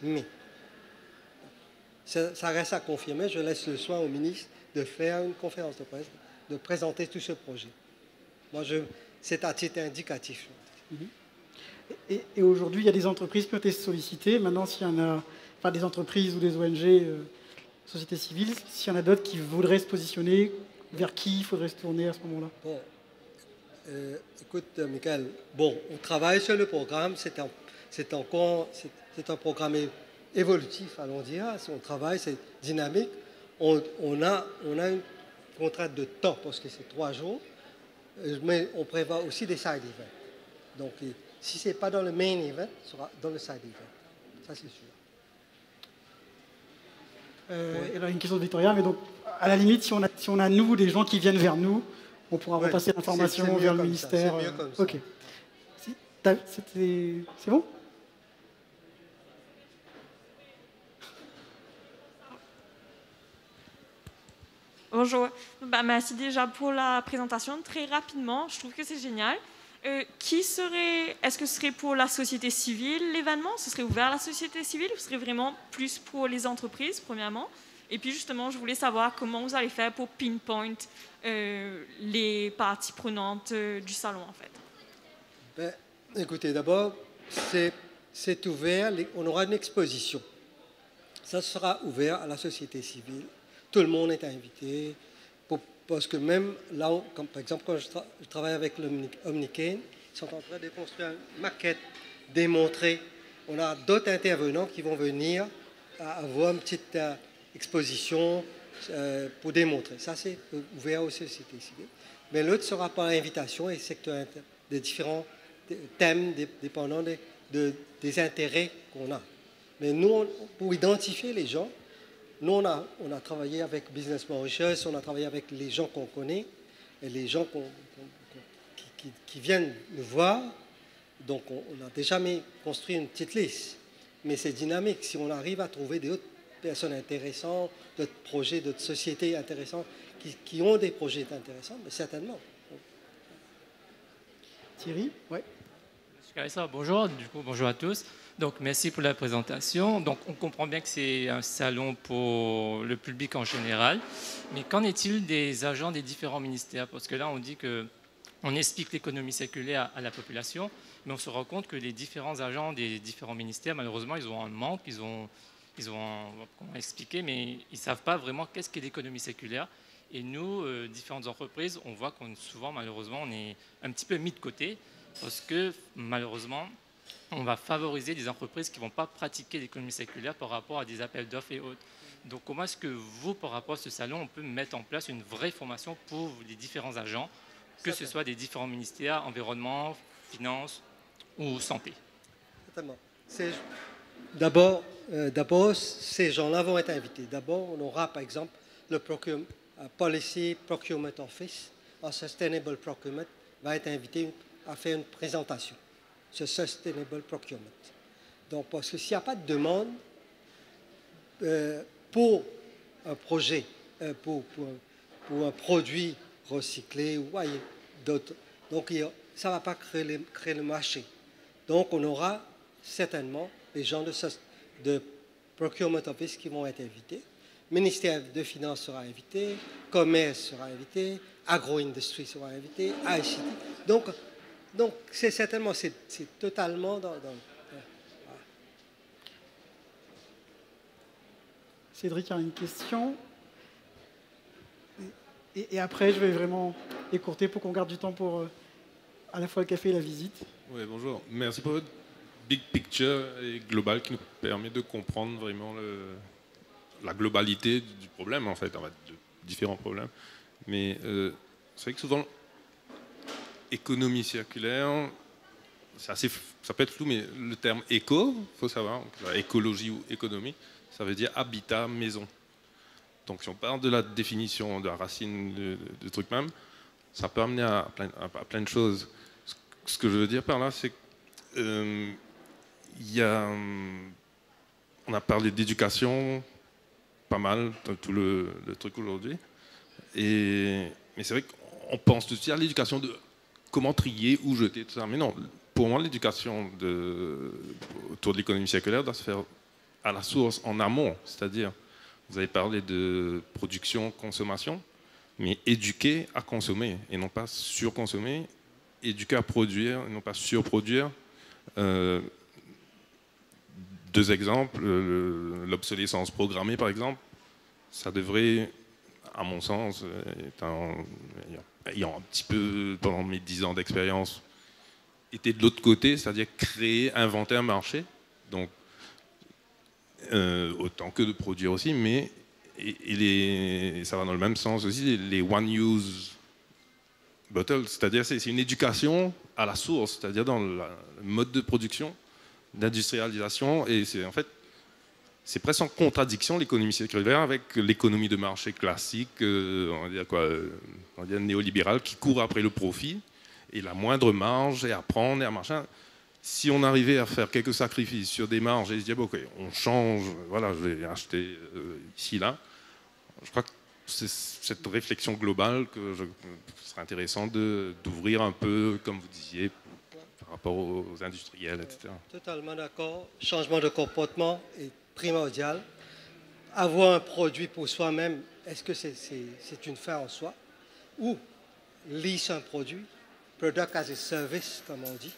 mai. Ça reste à confirmer. Je laisse le soin au ministre de faire une conférence de presse, de présenter tout ce projet. Moi, c'est à titre indicatif. Et aujourd'hui, il y a des entreprises qui ont été sollicitées. Maintenant, s'il y en a, enfin des entreprises ou des ONG, sociétés civiles, s'il y en a d'autres qui voudraient se positionner, vers qui il faudrait se tourner à ce moment-là? Bon, écoute, Michael, bon, on travaille sur le programme. C'est un programme évolutif, allons dire. On travaille, c'est dynamique. On a une contrainte de temps parce que c'est 3 jours, mais on prévoit aussi des side events. Donc, si ce n'est pas dans le main event, ce sera dans le side event. Ça, c'est sûr. Et là, une question de Victoria, mais donc, à la limite, si on a nous, des gens qui viennent vers nous, on pourra repasser l'information vers le ministère. C'est mieux comme ça. Ok. C'est bon? Bonjour. Merci déjà pour la présentation. Très rapidement, je trouve que c'est génial. Est-ce que ce serait pour la société civile l'événement? Ce serait ouvert à la société civile ou ce serait vraiment plus pour les entreprises, premièrement? Et puis justement, je voulais savoir comment vous allez faire pour pinpoint les parties prenantes du salon, en fait. Écoutez, d'abord, c'est ouvert, on aura une exposition. Ça sera ouvert à la société civile. Tout le monde est invité. Parce que même là, comme par exemple, quand je travaille avec l'Omnicane, ils sont en train de construire une maquette, démontrer. On a d'autres intervenants qui vont venir avoir une petite exposition pour démontrer. Ça, c'est ouvert aux sociétés civiles. Mais l'autre sera par invitation et secteur des différents thèmes dépendant des intérêts qu'on a. Mais nous, pour identifier les gens, nous, on a travaillé avec Business Mauritius, on a travaillé avec les gens qu'on connaît et les gens qui viennent nous voir. Donc, on a déjà construit une petite liste. Mais c'est dynamique. Si on arrive à trouver d'autres personnes intéressantes, d'autres projets, d'autres sociétés intéressantes qui ont des projets intéressants, mais certainement. Thierry, oui. Monsieur Carissa, bonjour. Du coup, bonjour à tous. Donc, merci pour la présentation. Donc, on comprend bien que c'est un salon pour le public en général. Mais qu'en est-il des agents des différents ministères? Parce que là, on dit qu'on explique l'économie circulaire à la population, mais on se rend compte que les différents agents des différents ministères, malheureusement, ils ont un manque, ils ont comment expliquer, mais ils ne savent pas vraiment qu'est-ce qu'est l'économie circulaire. Et nous, différentes entreprises, on voit qu'on souvent, malheureusement, on est un petit peu mis de côté parce que, malheureusement, on va favoriser des entreprises qui ne vont pas pratiquer l'économie circulaire par rapport à des appels d'offres et autres. Donc, comment est-ce que vous, par rapport à ce salon, on peut mettre en place une vraie formation pour les différents agents, que ce soit des différents ministères, environnement, finances ou santé? Certainement. D'abord, ces gens-là vont être invités. D'abord, on aura par exemple le Policy Procurement Office, un Sustainable Procurement, va être invité à faire une présentation sur Sustainable Procurement. Donc, parce que s'il n'y a pas de demande pour un projet, pour un produit recyclé ou d'autres, donc ça ne va pas créer le marché. Donc, on aura certainement les gens de Procurement Office qui vont être invités. Ministère de Finances sera invité, Commerce sera invité, Agro-Industrie sera invité, ICT. Donc c'est certainement, c'est totalement dans voilà. Cédric a une question. Et après, je vais vraiment écourter pour qu'on garde du temps pour à la fois le café et la visite. Oui, bonjour. Merci pour votre big picture et global qui nous permet de comprendre vraiment la globalité du problème, en fait, de différents problèmes. Mais c'est vrai que souvent, économie circulaire, ça peut être flou, mais le terme éco, il faut savoir, écologie ou économie, ça veut dire habitat, maison. Donc si on parle de la définition, de la racine du truc même, ça peut amener à plein de choses. Ce que je veux dire par là, c'est que on a parlé d'éducation pas mal dans tout le truc aujourd'hui. Mais c'est vrai qu'on pense aussi à l'éducation de comment trier, où jeter, tout ça. Mais non, pour moi, l'éducation autour de l'économie circulaire doit se faire à la source, en amont. C'est-à-dire, vous avez parlé de production, consommation, mais éduquer à consommer et non pas surconsommer, éduquer à produire et non pas surproduire. Deux exemples, l'obsolescence programmée par exemple, ça devrait, à mon sens, ayant un petit peu, pendant mes 10 ans d'expérience, été de l'autre côté, c'est-à-dire créer, inventer un marché, donc autant que de produire aussi, mais ça va dans le même sens aussi, les one-use bottles, c'est-à-dire c'est une éducation à la source, c'est-à-dire dans le mode de production, d'industrialisation, et en fait, c'est presque en contradiction l'économie circulaire avec l'économie de marché classique, on va dire quoi, on va dire néolibérale, qui court après le profit et la moindre marge et à prendre et à machin. Si on arrivait à faire quelques sacrifices sur des marges et se dire bon, ok, on change, voilà, je vais acheter ici là, je crois que c'est cette réflexion globale que ce serait intéressant d'ouvrir un peu, comme vous disiez, par rapport aux industriels, etc. Totalement d'accord. Changement de comportement est primordial. Avoir un produit pour soi-même, est-ce que c'est une fin en soi? Ou lease un produit, product as a service, comme on dit.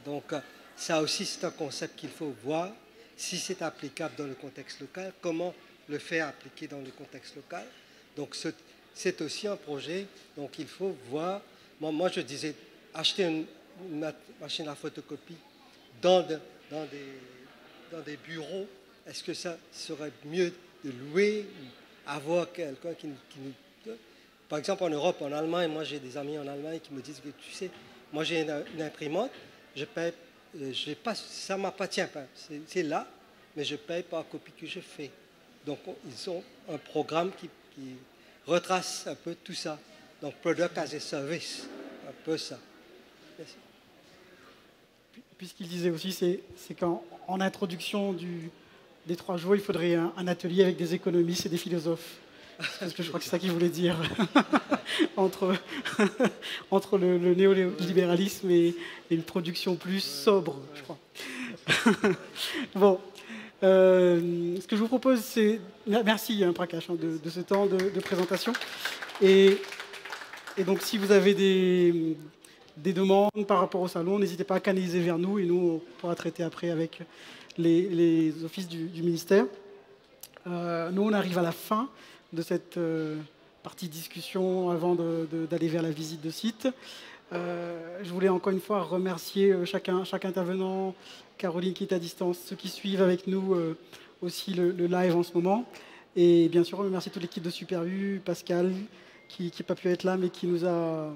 Donc, ça aussi, c'est un concept qu'il faut voir. Si c'est applicable dans le contexte local, comment le faire appliquer dans le contexte local. Donc, c'est aussi un projet. Donc, il faut voir. Moi je disais, acheter une machine à photocopie dans des bureaux, est-ce que ça serait mieux de louer ou avoir quelqu'un qui nous... Par exemple, en Europe, en Allemagne, moi j'ai des amis en Allemagne qui me disent que tu sais, moi j'ai une imprimante, je paye, ça ne m'appartient pas, c'est là, mais je paye par copie que je fais. Donc ils ont un programme qui retrace un peu tout ça. Donc product as a service, un peu ça. Merci. Puisqu'il disait aussi, c'est qu'en introduction des 3 jours, il faudrait un atelier avec des économistes et des philosophes. Parce que je crois que c'est ça qu'il voulait dire entre le néolibéralisme et une production plus sobre, je crois. Bon, ce que je vous propose, c'est... Merci, Prakash, de ce temps de présentation. Et donc, si vous avez des demandes par rapport au salon, n'hésitez pas à canaliser vers nous et nous, on pourra traiter après avec les offices du ministère. Nous, on arrive à la fin de cette partie discussion avant d'aller vers la visite de site. Je voulais encore une fois remercier chaque intervenant, Caroline qui est à distance, ceux qui suivent avec nous aussi le live en ce moment. Et bien sûr, remercier toute l'équipe de Super U, Pascal, qui n'a pas pu être là, mais qui nous a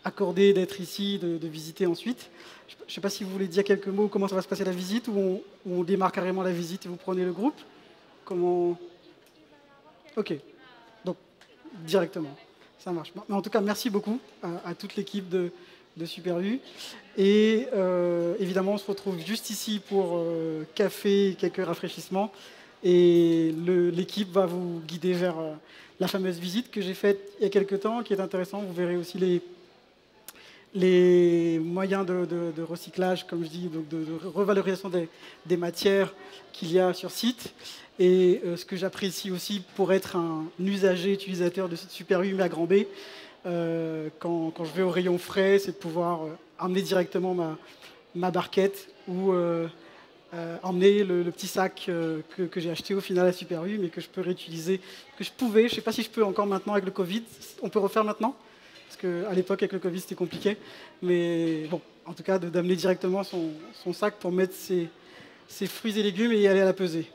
accordé d'être ici, de visiter ensuite. Je ne sais pas si vous voulez dire quelques mots, comment ça va se passer la visite, ou on démarre carrément la visite et vous prenez le groupe. Comment... Ok, donc directement, ça marche. Mais en tout cas, merci beaucoup à toute l'équipe de Super U. Et évidemment, on se retrouve juste ici pour café, quelques rafraîchissements. Et l'équipe va vous guider vers la fameuse visite que j'ai faite il y a quelques temps, qui est intéressante. Vous verrez aussi les moyens de recyclage, comme je dis, donc de revalorisation des matières qu'il y a sur site. Et ce que j'apprécie aussi pour être un usager, utilisateur de Super U, mais à grand B, quand je vais au rayon frais, c'est de pouvoir emmener directement ma barquette ou emmener le petit sac que j'ai acheté au final à Super U, mais que je peux réutiliser, que je pouvais, je ne sais pas si je peux encore maintenant avec le Covid, on peut refaire maintenant, parce qu'à l'époque avec le Covid c'était compliqué, mais bon, en tout cas d'amener directement son sac pour mettre ses fruits et légumes et y aller à la pesée.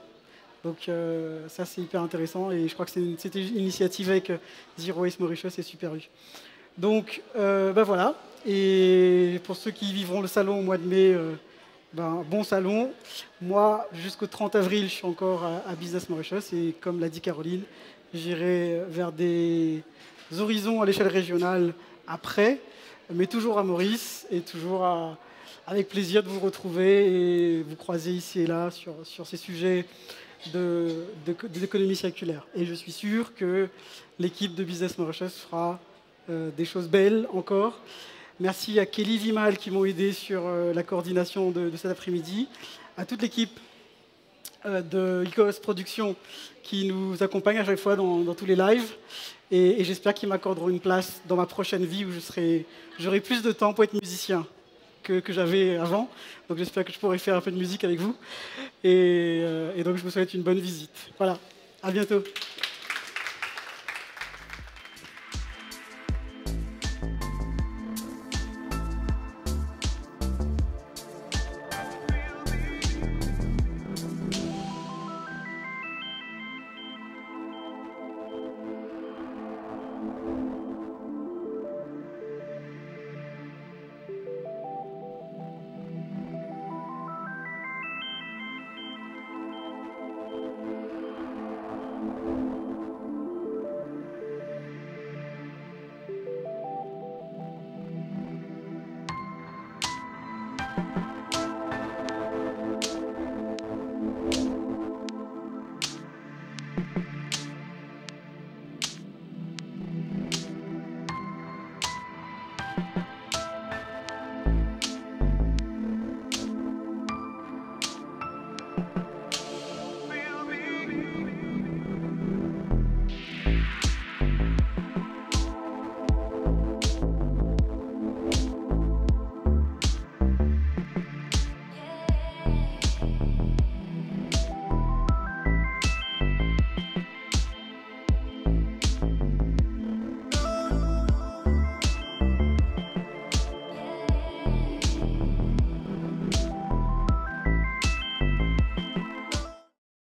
Donc ça c'est hyper intéressant et je crois que c'était une initiative avec Zero Waste Mauritius et Super U. Donc voilà, et pour ceux qui vivront le salon au mois de mai, bon salon. Moi, jusqu'au 30 avril, je suis encore à Business Mauritius et comme l'a dit Caroline, j'irai vers des horizons à l'échelle régionale après, mais toujours à Maurice et toujours avec plaisir de vous retrouver et vous croiser ici et là sur ces sujets d'économie circulaire. Et je suis sûr que l'équipe de Business Mauritius fera des choses belles encore. Merci à Kelly Vimal qui m'ont aidé sur la coordination de cet après-midi, à toute l'équipe de ICOS Production qui nous accompagne à chaque fois dans tous les lives. Et j'espère qu'ils m'accorderont une place dans ma prochaine vie où j'aurai plus de temps pour être musicien que j'avais avant. Donc j'espère que je pourrai faire un peu de musique avec vous. Et donc je vous souhaite une bonne visite. Voilà, à bientôt.